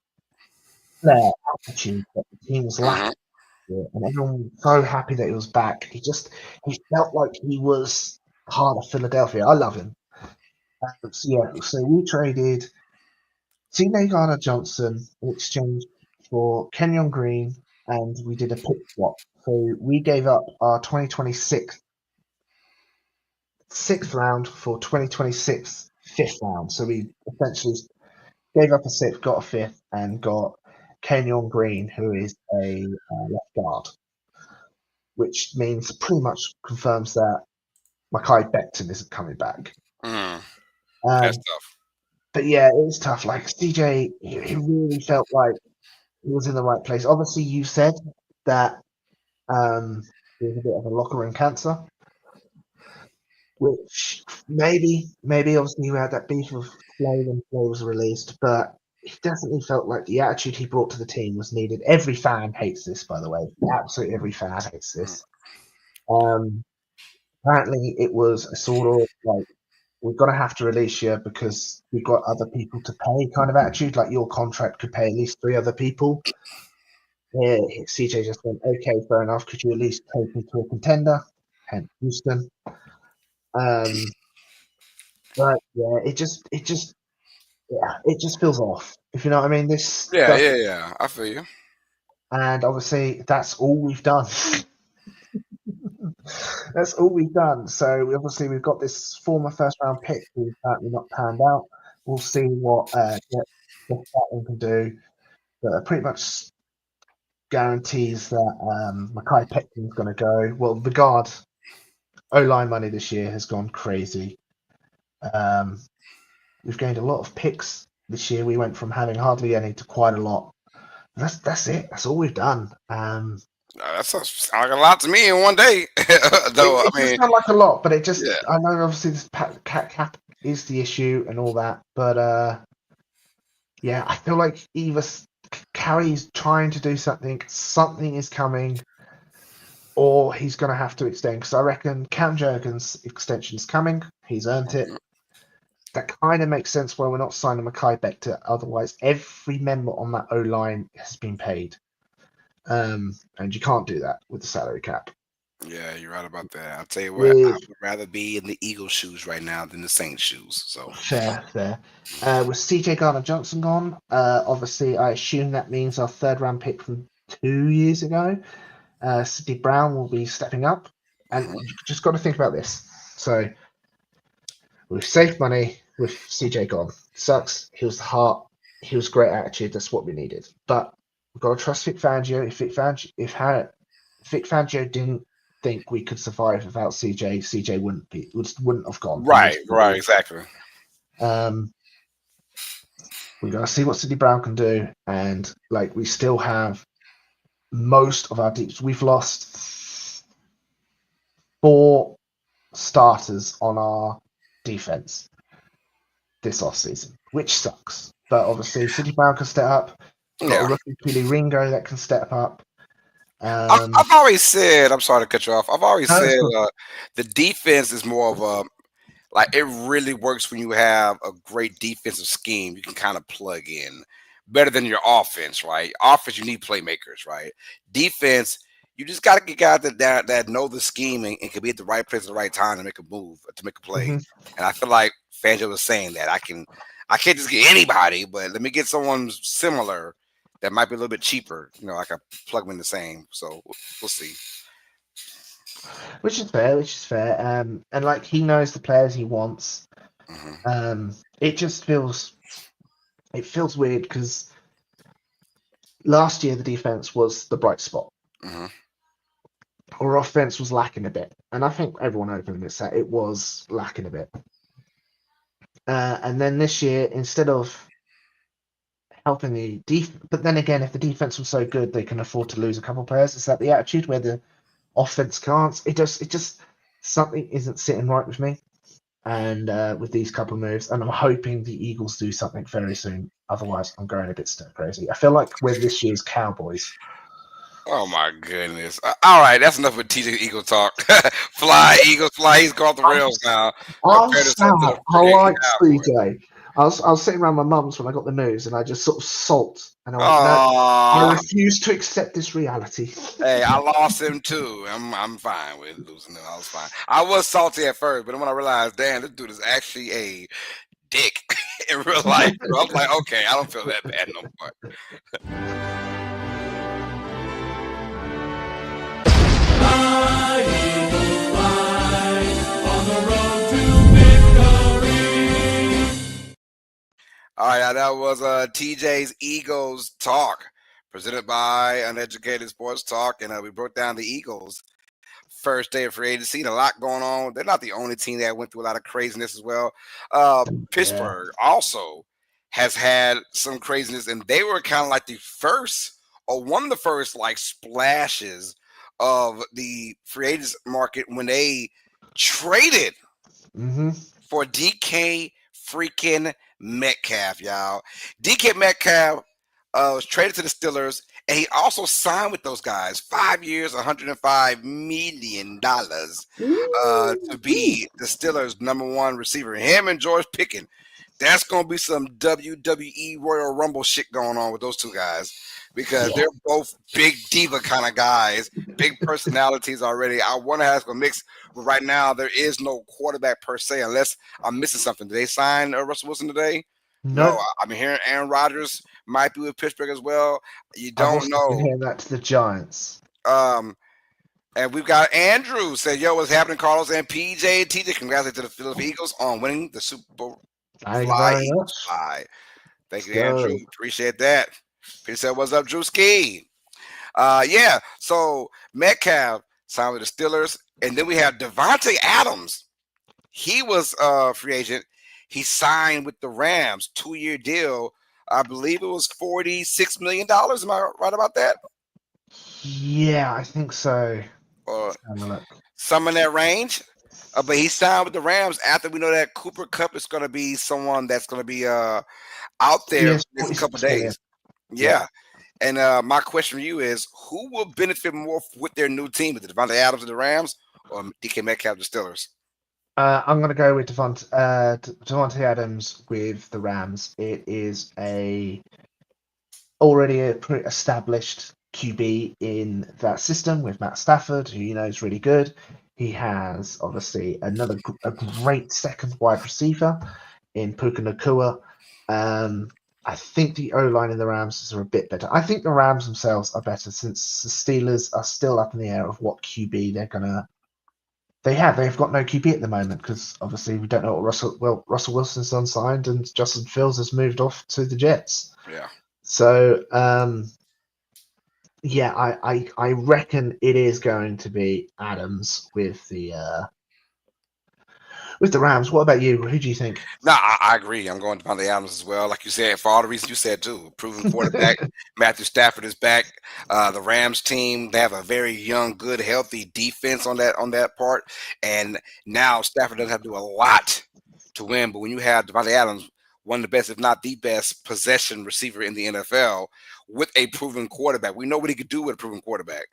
flair, attitude that the team was lacking. And everyone was so happy that he was back. He felt like he was part of Philadelphia. I love him. So we traded CJ Gardner-Johnson in exchange for Kenyon Green, and we did a pick swap. So we gave up our 2026 6th round for 2026 5th round. So we essentially gave up a 6th, got a 5th, and got Kenyon Green, who is a left guard, which means pretty much confirms that Mekhi Becton isn't coming back. That's tough. But yeah, it was tough. Like, CJ, he really felt like he was in the right place. Obviously, you said that he was a bit of a locker room cancer, which maybe obviously we had that beef with Slay when Slay was released, but he definitely felt like the attitude he brought to the team was needed. Every fan hates this, by the way. Absolutely every fan hates this. Apparently, it was a sort of like, we're going to have to release you because we've got other people to pay kind of attitude. Like, your contract could pay at least 3 other people. Yeah, CJ just went, okay, fair enough. Could you at least take me to a contender? Hence Houston. But yeah, it just feels off. If you know what I mean. Yeah. I feel you. And obviously, that's all we've done. That's all we've done. So we've got this former first round pick who's apparently not panned out. We'll see what Jeff Patton can do. But pretty much guarantees that Mekhi Becton's going to go. Well, the guard O-line money this year has gone crazy. We've gained a lot of picks this year. We went from having hardly any to quite a lot. That's it. That's all we've done. That sounds like a lot to me in one day. Though it does sound like a lot, but it just, yeah. I know obviously this cap is the issue and all that, but yeah, I feel like either Carrie's trying to do something is coming, or he's going to have to extend, because I reckon Cam Jurgens' extension is coming. He's earned it. That kind of makes sense why we're not signing Mekhi Becton. Otherwise, every member on that O-line has been paid. And you can't do that with the salary cap. Yeah, you're right about that. I'll tell you what, I would rather be in the Eagles' shoes right now than the Saints' shoes. So fair. With CJ Gardner-Johnson gone, obviously I assume that means our 3rd round pick from 2 years ago, Sidney Brown, will be stepping up. And you just got to think about this. So we've saved money with CJ gone. Sucks. He was the heart. He was great attitude. That's what we needed. But we've got to trust Vic Fangio. If Vic Fangio didn't think we could survive without CJ wouldn't have gone. Right, exactly. We got to see what Sidney Brown can do, and like, we still have most of our deeps. We've lost 4 starters on our defense this offseason, which sucks. But obviously, Sidney Brown can step up. Got a rookie Billy Ringo that can step up. I've always said, I'm sorry to cut you off. I've always No, it's said cool. the defense is more of a like it really works when you have a great defensive scheme. You can kind of plug in better than your offense, right? Offense, you need playmakers, right? Defense, you just got to get guys that know the scheme and can be at the right place at the right time to make a move to make a play. hmm And I feel like Fangio was saying that I can't just get anybody, but let me get someone similar that might be a little bit cheaper. You know, I can plug them in the same. So we'll see. Which is fair. Which is fair. And like he knows the players he wants. Hmm. It just feels weird because last year the defense was the bright spot. Hmm. Our offense was lacking a bit, and I think everyone openly admits that it was lacking a bit. And then this year, instead of helping the but then again, if the defense was so good, they can afford to lose a couple players. Is that the attitude where the offense can't? It just something isn't sitting right with me. And with these couple moves, and I'm hoping the Eagles do something very soon. Otherwise, I'm going a bit stir crazy. I feel like we're this year's Cowboys. Oh my goodness! All right, that's enough with TJ Eagle talk. Fly Eagles, fly. He's gone off the I'm, rails now. I'm Compared himself to sad. the I freaking like Cowboys. CJ. I was sitting around my mum's when I got the news, and I just sort of sulked, and I went, "No, I Oh, refuse to accept this reality." hey, I lost him too. I'm fine with losing him. I was fine. I was salty at first, but then when I realized, damn, this dude is actually a dick in real life, bro. I'm like, okay, I don't feel that bad no more. Fly, Eagles, fly on the road to victory. All right, that was TJ's Eagles talk, presented by Uneducated Sports Talk, and we broke down the Eagles' first day of free agency. A lot going on. They're not the only team that went through a lot of craziness as well. Yeah. Pittsburgh also has had some craziness, and they were kind of like the first or one of the first like splashes of the free agents market when they traded hmm for DK freaking Metcalf, y'all. DK Metcalf was traded to the Steelers, and he also signed with those guys 5 years, $105 million to be the Steelers' number one receiver. Him and George Pickens. That's going to be some WWE Royal Rumble shit going on with those two guys because Yeah. they're both big diva kind of guys, big personalities already. I wonder how it's going to mix. But right now, there is no quarterback per se, unless I'm missing something. Did they sign Russell Wilson today? No, Nope. I've been hearing Aaron Rodgers might be with Pittsburgh as well. You I've don't also been know. hearing that to the Giants. And we've got Andrew say, "Yo, what's happening, Carlos and PJ? TJ, congratulations to the Philadelphia Eagles on winning the Super Bowl. Thank you Fly, very Eagles, much. fly." Thank Let's you, Andrew. go. Appreciate that. Peter said, "What's up, Drew Ski?" Yeah. So Metcalf signed with the Steelers, and then we have Devontae Adams. He was a free agent. He signed with the Rams, 2-year deal. I believe it was $46 million. Am I right about that? Yeah, I think so. Or Let's have a look. some in that range. But he signed with the Rams after we know that Cooper Cup is going to be someone that's going to be out there Yes, next couple 46 million. days. Yeah. Yeah. And my question for you is, who will benefit more with their new team? Is it Devontae Adams of the Rams or DK Metcalf the Steelers? I'm going to go with Devontae Adams with the Rams. It is already a pretty established QB in that system with Matt Stafford, who you know is really good. He has obviously a great second wide receiver in Puka Nakua. I think the O line in the Rams are a bit better. I think the Rams themselves are better since the Steelers are still up in the air of what QB they're gonna. They've got no QB at the moment because obviously we don't know what Russell Wilson's unsigned and Justin Fields has moved off to the Jets. Yeah. So yeah, I reckon it is going to be Adams with the Rams. What about you? Who do you think? No, I agree. I'm going to Devontae Adams as well. Like you said, for all the reasons you said too. Proven quarterback. Matthew Stafford is back. The Rams team, they have a very young, good, healthy defense on that part. And now Stafford doesn't have to do a lot to win. But when you have Devontae Adams, one of the best, if not the best, possession receiver in the NFL with a proven quarterback, we know what he could do with a proven quarterback.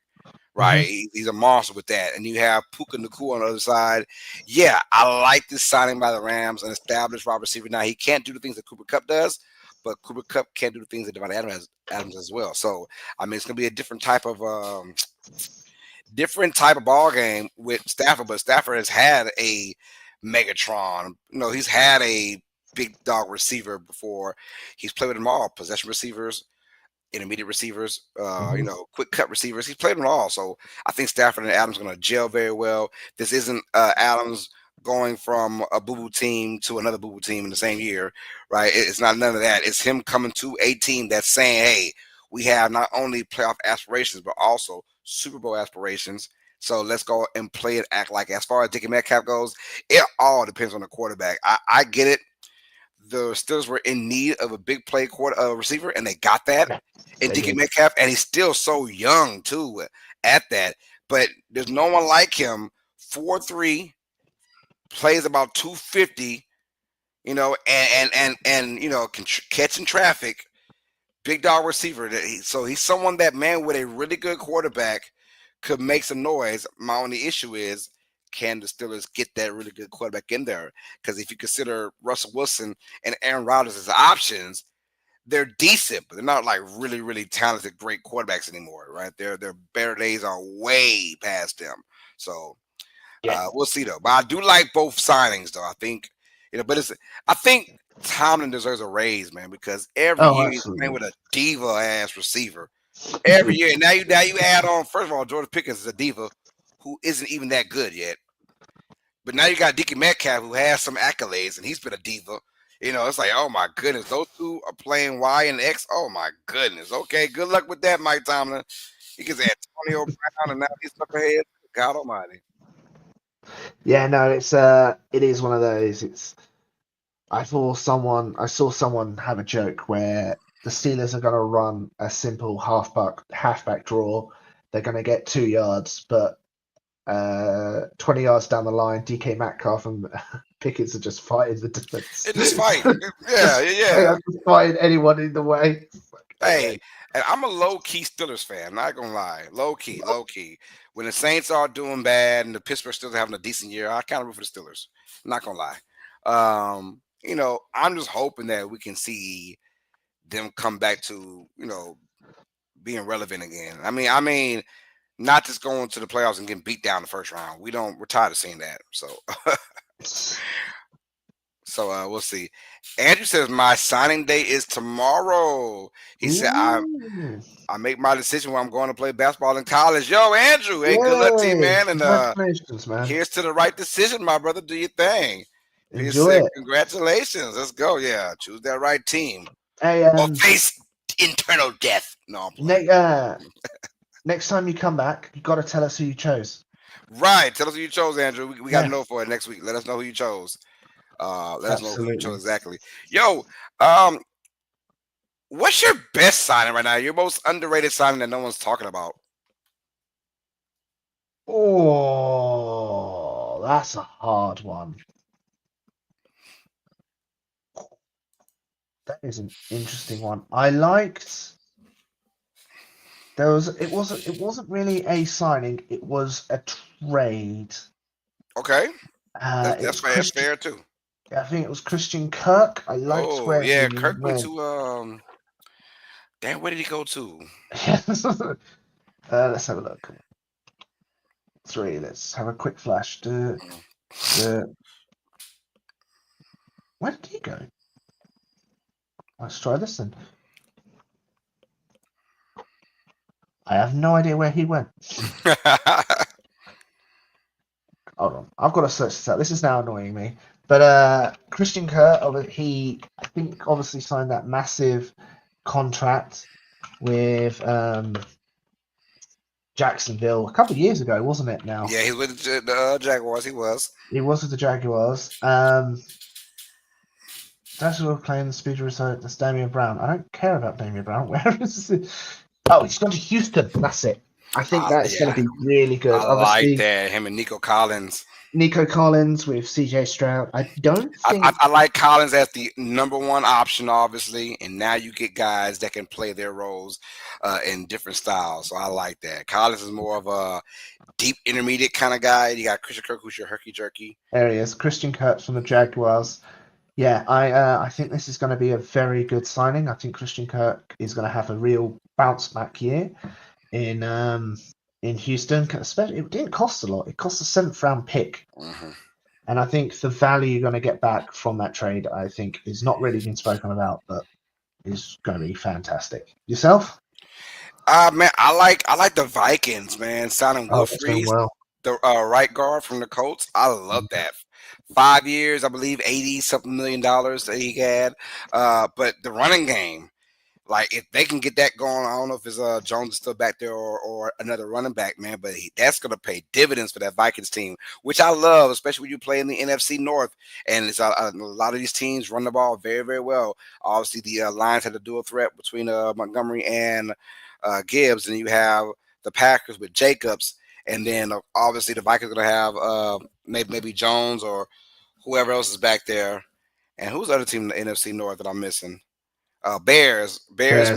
right? He's a monster with that. And you have Puka Nakua on the other side. Yeah, I like this signing by the Rams, an established wide receiver. Now, he can't do the things that Cooper Kupp does, but Cooper Kupp can't do the things that Devontae Adams as well. So, I mean, it's going to be a different type of ball game with Stafford, but Stafford has had a Megatron. He's had a big dog receiver before. He's played with them all, possession receivers, intermediate receivers, quick cut receivers. He's played them all. So I think Stafford and Adams are going to gel very well. This isn't Adams going from a boo-boo team to another boo-boo team in the same year, right? It's not none of that. It's him coming to a team that's saying, hey, we have not only playoff aspirations, but also Super Bowl aspirations. So let's go and play it, act like. As far as Dickie Metcalf goes, it all depends on the quarterback. I get it. The Steelers were in need of a big play receiver, and they got that in Dickie Metcalf, and he's still so young, too, at that. But there's no one like him, 4'3", plays about 250, and can catch in traffic, big dog receiver. So he's someone that, man, with a really good quarterback could make some noise. My only issue is, can the Steelers get that really good quarterback in there? Because if you consider Russell Wilson and Aaron Rodgers as options, they're decent, but they're not like really, really talented, great quarterbacks anymore, right? Their better days are way past them. So we'll see though. But I do like both signings though. I think, I think Tomlin deserves a raise, man, because every year he's playing with a diva ass receiver. Every year. Now you add on, first of all, Jordan Pickens is a diva who isn't even that good yet. But now you got Dickie Metcalf, who has some accolades, and he's been a diva. It's like, oh my goodness, those two are playing Y and X. Oh my goodness. Okay, good luck with that, Mike Tomlin. He gets Antonio Brown, and now he's stuck ahead. God Almighty. Yeah, no, it is one of those. I saw someone have a joke where the Steelers are going to run a simple halfback draw. They're going to get 2 yards, but 20 yards down the line, DK Metcalf and Pickens are just fighting the defense. Just fight. Yeah. Just fighting anyone in the way. Hey, and I'm a low-key Steelers fan, not going to lie. Low-key. When the Saints are doing bad and the Pittsburgh Steelers are having a decent year, I kind of root for the Steelers. I'm not going to lie. I'm just hoping that we can see them come back to, being relevant again. I mean, not just going to the playoffs and getting beat down the first round. We're tired of seeing that. So we'll see. Andrew says my signing day is tomorrow. He said I make my decision when I'm going to play basketball in college. Yo, Andrew, hey, good luck to you, man. And congratulations, man. Here's to the right decision, my brother. Do your thing. Enjoy it. Congratulations. Let's go. Yeah, choose that right team. Hey, or face internal death. No. Next time you come back, you got to tell us who you chose. Right. Tell us who you chose, Andrew. We got to know for it next week. Let us know who you chose. Let us know who you chose exactly. Yo, what's your best signing right now? Your most underrated signing that no one's talking about? Oh, that's a hard one. That is an interesting one. I liked. It wasn't really a signing. It was a trade. Okay, that's fair too. I think it was Christian Kirk. I liked where he Kirk went to. Damn, where did he go to? Let's have a look. 3. Let's have a quick flash. Where did he go? Let's try this then. I have no idea where he went. Hold on. I've got to search this out. This is now annoying me. But Christian Kirk, he, I think, obviously signed that massive contract with Jacksonville a couple of years ago, wasn't it now? Yeah, he's with the Jaguars. He was with the Jaguars. Jacksonville playing the speed result. That's Damian Brown. I don't care about Damian Brown. Where is it? Oh, he's gone to Houston. That's it. I think that's going to be really good. I like that. Him and Nico Collins. Nico Collins with CJ Stroud. I don't think. I like Collins as the number one option, obviously, and now you get guys that can play their roles in different styles. So I like that. Collins is more of a deep intermediate kind of guy. You got Christian Kirk, who's your herky jerky. Areas. Christian Kirk from the Jaguars. Yeah, I think this is going to be a very good signing. I think Christian Kirk is going to have a real bounce back year in Houston. Especially, it didn't cost a lot. It cost a 7th round pick, Mm-hmm. and I think the value you're going to get back from that trade, I think, is not really been spoken about, but is going to be fantastic. Yourself? Man, I like the Vikings, man. Signing Will Oh, it's doing Freeze, well. the right guard from the Colts. I love that. 5 years, I believe, 80-something million dollars that he had. But the running game, like if they can get that going, I don't know if it's Jones is still back there or another running back, man. But that's going to pay dividends for that Vikings team, which I love, especially when you play in the NFC North. And it's a lot of these teams run the ball very, very well. Obviously, the Lions had a dual threat between Montgomery and Gibbs, and you have the Packers with Jacobs, and then obviously the Vikings are going to have maybe Jones or whoever else is back there. And who's the other team in the NFC North that I'm missing? Bears. Bears.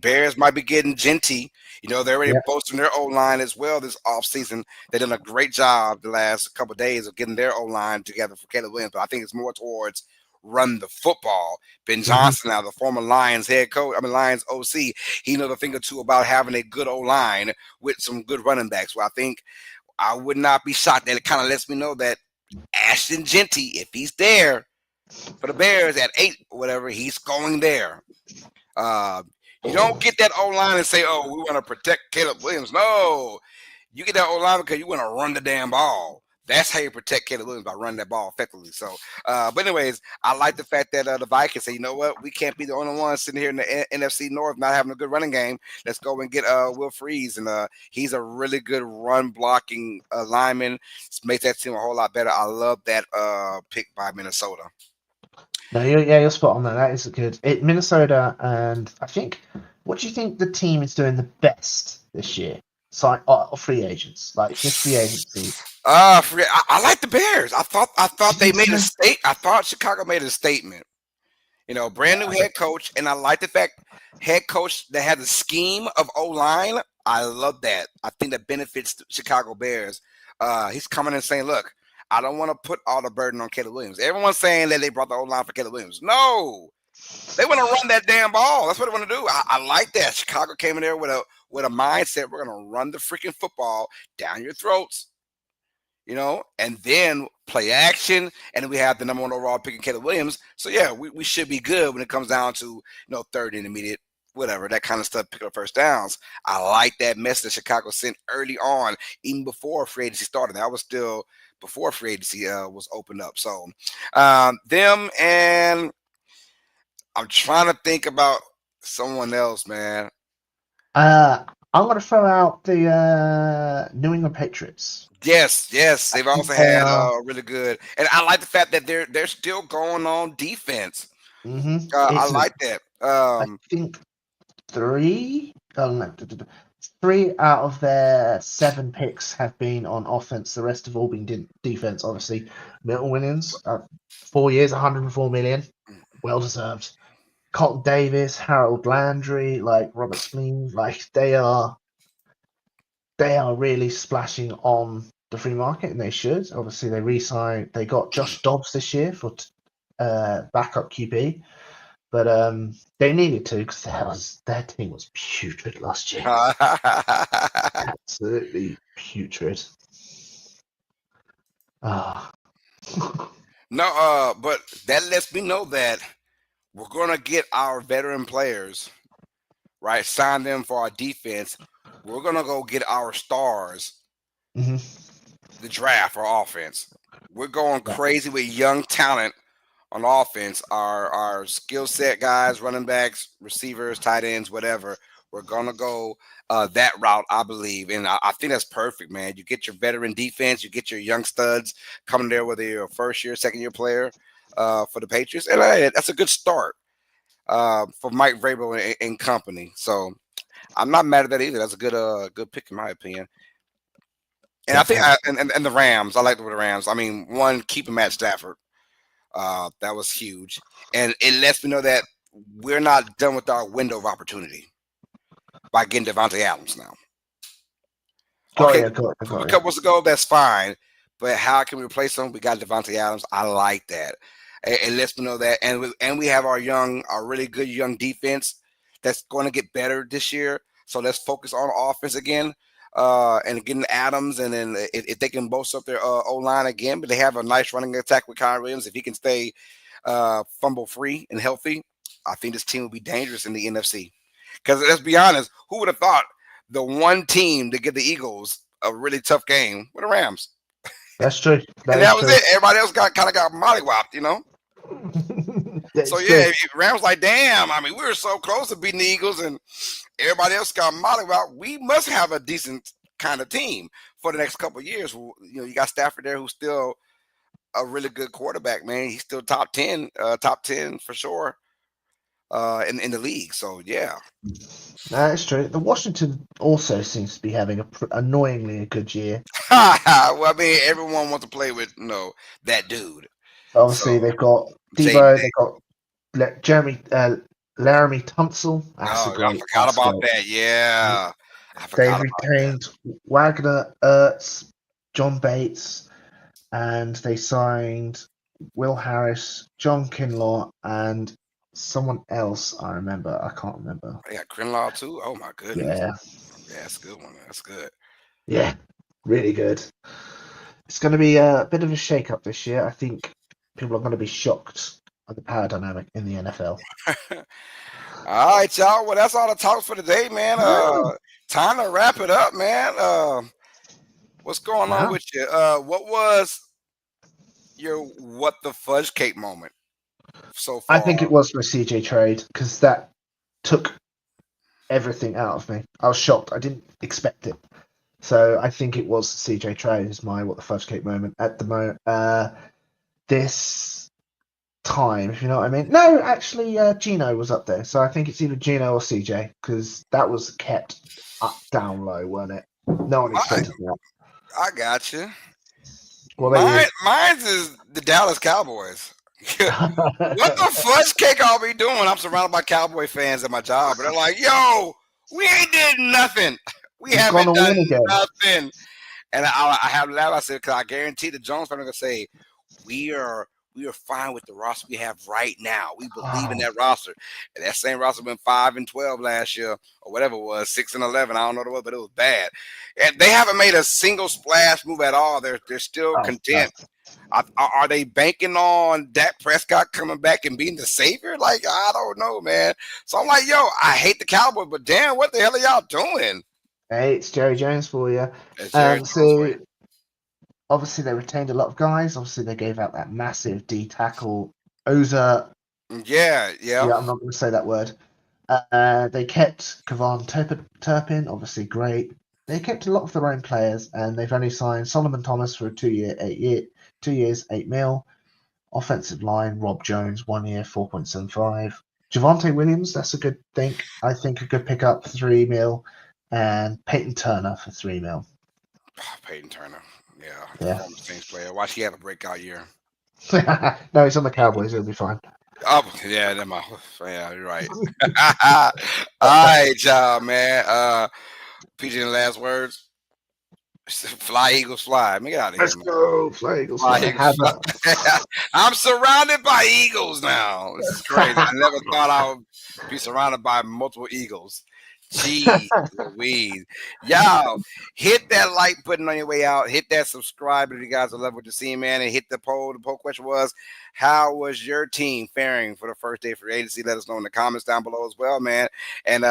Bears might be getting Genty. You know, they're already Yep. boasting their O line as well this offseason. They've done a great job the last couple of days of getting their O line together for Caleb Williams. But I think it's more towards run the football. Ben Johnson, now the former Lions head coach, Lions OC, he knows a thing or two about having a good O line with some good running backs. Well, I think I would not be shocked that it kind of lets me know that Ashton Genty, if he's there for the Bears at 8 or whatever, he's going there. You don't get that O line and say, "Oh, we want to protect Caleb Williams." No, you get that O line because you want to run the damn ball. That's how you protect Caleb Williams, by running that ball effectively. So, but anyways, I like the fact that the Vikings say, you know what, we can't be the only ones sitting here in the NFC North not having a good running game. Let's go and get Will Freeze, and he's a really good run blocking lineman. Makes that team a whole lot better. I love that pick by Minnesota. No, you're spot on there. That is good. Minnesota, and I think. What do you think the team is doing the best this year? Free agents, like just free agency. I like the Bears. I thought they made a so? state. I thought Chicago made a statement. You know, brand new head coach, and I like the fact head coach that had the scheme of O line. I love that. I think that benefits the Chicago Bears. He's coming and saying, "Look, I don't want to put all the burden on Caleb Williams." Everyone's saying that they brought the O line for Caleb Williams. No, they want to run that damn ball. That's what they want to do. I like that. Chicago came in there with a mindset. We're going to run the freaking football down your throats, you know, and then play action. And then we have the number one overall pick in Caleb Williams. So yeah, we should be good when it comes down to, third intermediate, whatever, that kind of stuff, picking up first downs. I like that message that Chicago sent early on, even before free agency started. That was still before free agency was opened up. So them, and I'm trying to think about someone else, man. I'm going to throw out the New England Patriots. Yes, they've also had really good, and I like the fact that they're still going on defense. I like that. I think 3 out of their 7 picks have been on offense. The rest have all been defense. Obviously, Milton Williams, 4 years, 104 million, well deserved. Colton Davis, Harold Landry, like Robert Spleen, like they are really splashing on the free market, and they should. Obviously, they got Josh Dobbs this year for backup QB, but they needed to because their team was putrid last year. Absolutely putrid. No, but that lets me know that we're gonna get our veteran players, right? Sign them for our defense. We're gonna go get our stars, the draft or offense. We're going crazy with young talent on offense. Our skill set guys, running backs, receivers, tight ends, whatever. We're gonna go that route, I believe, and I think that's perfect, man. You get your veteran defense, you get your young studs coming there, whether you're a first year, second year player for the Patriots, and that's a good start for Mike Vrabel and company. So I'm not mad at that either. That's a good pick in my opinion. And I think and the Rams. I like the Rams. I mean, one, keeping Matt Stafford. That was huge, and it lets me know that we're not done with our window of opportunity by getting Devontae Adams now. Got Okay, you, got you, from a got you. couple months ago, that's fine. But how can we replace him? We got Devontae Adams. I like that. It lets me know that, and we have our really good young defense that's going to get better this year. So let's focus on offense again, and getting Adams, and then if they can bolster up their O line again, but they have a nice running attack with Kyron Williams. If he can stay fumble free and healthy, I think this team will be dangerous in the NFC. Because let's be honest, who would have thought the one team to give the Eagles a really tough game were the Rams? That's true. And That is that was true. it. Everybody else got mollywopped, you know? So, That's yeah, true. Rams like, damn, I mean, we were so close to beating the Eagles, and everybody else got mollywopped. We must have a decent kind of team for the next couple of years. You know, you got Stafford there, who's still a really good quarterback, man. He's still top 10 for sure in the league. So, yeah. That's true. The Washington also seems to be having annoyingly a good year. Well, I mean, everyone wants to play with, that dude. Obviously, So, they've got same Debo, thing. they've got Laramie Tunsil. That's a Oh, I great. forgot That's about great. that. Yeah. I They've forgot about that. retained Wagner, Ertz, John Bates, and they signed Will Harris, John Kinlaw, and someone else. I remember. I can't remember. They got Grinlaw too. Oh my goodness. Yeah, Yeah, that's a good one. That's good. yeah, really good. It's going to be a bit of a shake-up this year. I think people are going to be shocked at the power dynamic in the NFL. All right, y'all. Well, that's all the talk for today, man. Time to wrap it up, man. What's going on Yeah. with you? What was your what the fudge cake moment so I far? think it was the CJ trade because that took everything out of me. I was shocked. I didn't expect it. So I think it was CJ trade is my what the fudge cake moment at the moment. This time, if you know what I mean. No, actually, Gino was up there. So I think it's either Gino or CJ because that was kept up down low, wasn't it? No one expected that. I got you. What about Mine's is the Dallas Cowboys. What you? the fudge cake are we doing? I'm surrounded by Cowboy fans at my job, and they're like, "Yo, we ain't did nothing. We You've gone haven't all done in again. nothing." And I have to laugh. I said, "Because I guarantee the Jones fans are gonna say we are fine with the roster we have right now. We believe in Oh, that roster." And that same roster went 5-12 last year, or whatever it was, 6-11. I don't know what it was, but it was bad. And they haven't made a single splash move at all. They're still oh, no. content. Are they banking on Dak Prescott coming back and being the savior? Like, I don't know, man. So I'm like, yo, I hate the Cowboys, but damn, what the hell are y'all doing? Hey, it's Jerry Jones for you. It's Jerry Jones for you. So obviously they retained a lot of guys. Obviously they gave out that massive D tackle Oza. Yeah. Yeah, I'm not going to say that word. They kept Kavan Turpin, obviously great. They kept a lot of their own players, and they've only signed Solomon Thomas for a 2 years, 8 mil. Offensive line, Rob Jones, 1 year, 4.75. Javante Williams, that's a good thing. I think a good pickup, 3 mil, and Peyton Turner for 3 mil. Peyton Turner. Yeah. Yeah. Former Saints player. Watch, he have a breakout year. No, he's on the Cowboys. He'll be fine. Oh, yeah, yeah, you're right. All right, y'all, man. PG, the last words. Fly, Eagles, fly. Man, get out of here, Let's man. go, Fly Eagles. Fly, Fly. Eagles, fly. I'm surrounded by Eagles now. This is crazy. I never thought I would be surrounded by multiple Eagles. Gee Louise. Y'all, hit that like button on your way out. Hit that subscribe if you guys love what you're seeing, man. And hit the poll. The poll question was, how was your team faring for the first day of free agency? Let us know in the comments down below as well, man. And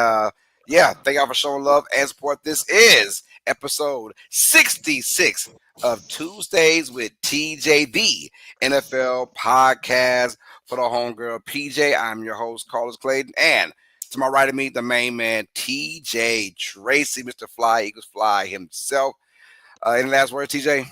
yeah, thank y'all for showing love and support. This is episode 66 of Tuesdays with TJ, the NFL podcast for the homegirl PJ. I'm your host, Carlos Clayton, and to my right of me, the main man, TJ Tracey, Mr. Fly Eagles Fly himself. Any last words, TJ?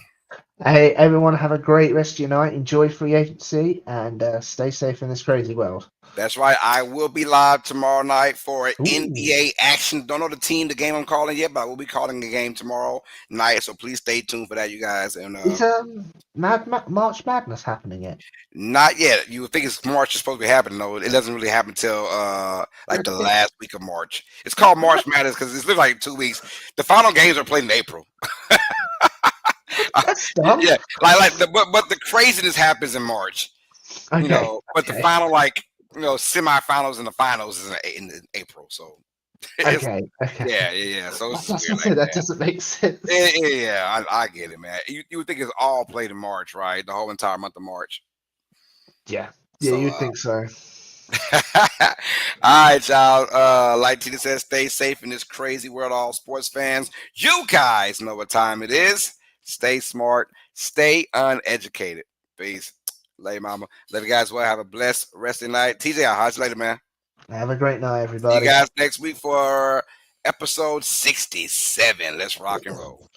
Hey, everyone, have a great rest of your night. Enjoy free agency and stay safe in this crazy world. That's right. I will be live tomorrow night for Ooh. NBA action. Don't know the game I'm calling yet, but I will be calling a game tomorrow night. So please stay tuned for that, you guys. And Is March Madness happening yet? not yet. You would think it's March is supposed to be happening, though. It doesn't really happen till like the last week of March. It's called March Madness because it's literally like 2 weeks. The final games are played in April. That's dumb. Yeah, but the craziness happens in March. Okay. But the final semifinals and the finals is in April. So it's, Okay. yeah. So it's That's weird okay, like that that. doesn't make sense. Yeah. I get it, man. You would think it's all played in March, right? The whole entire month of March. Yeah, So you'd think so. all right, y'all. Like Tina says, stay safe in this crazy world. All sports fans, you guys know what time it is. Stay smart, stay uneducated. Peace. Lay mama. Love you guys well. Have a blessed rest of the night. TJ, I'll holler you later, man. Have a great night, See everybody. you guys next week for episode 67. Let's rock and roll.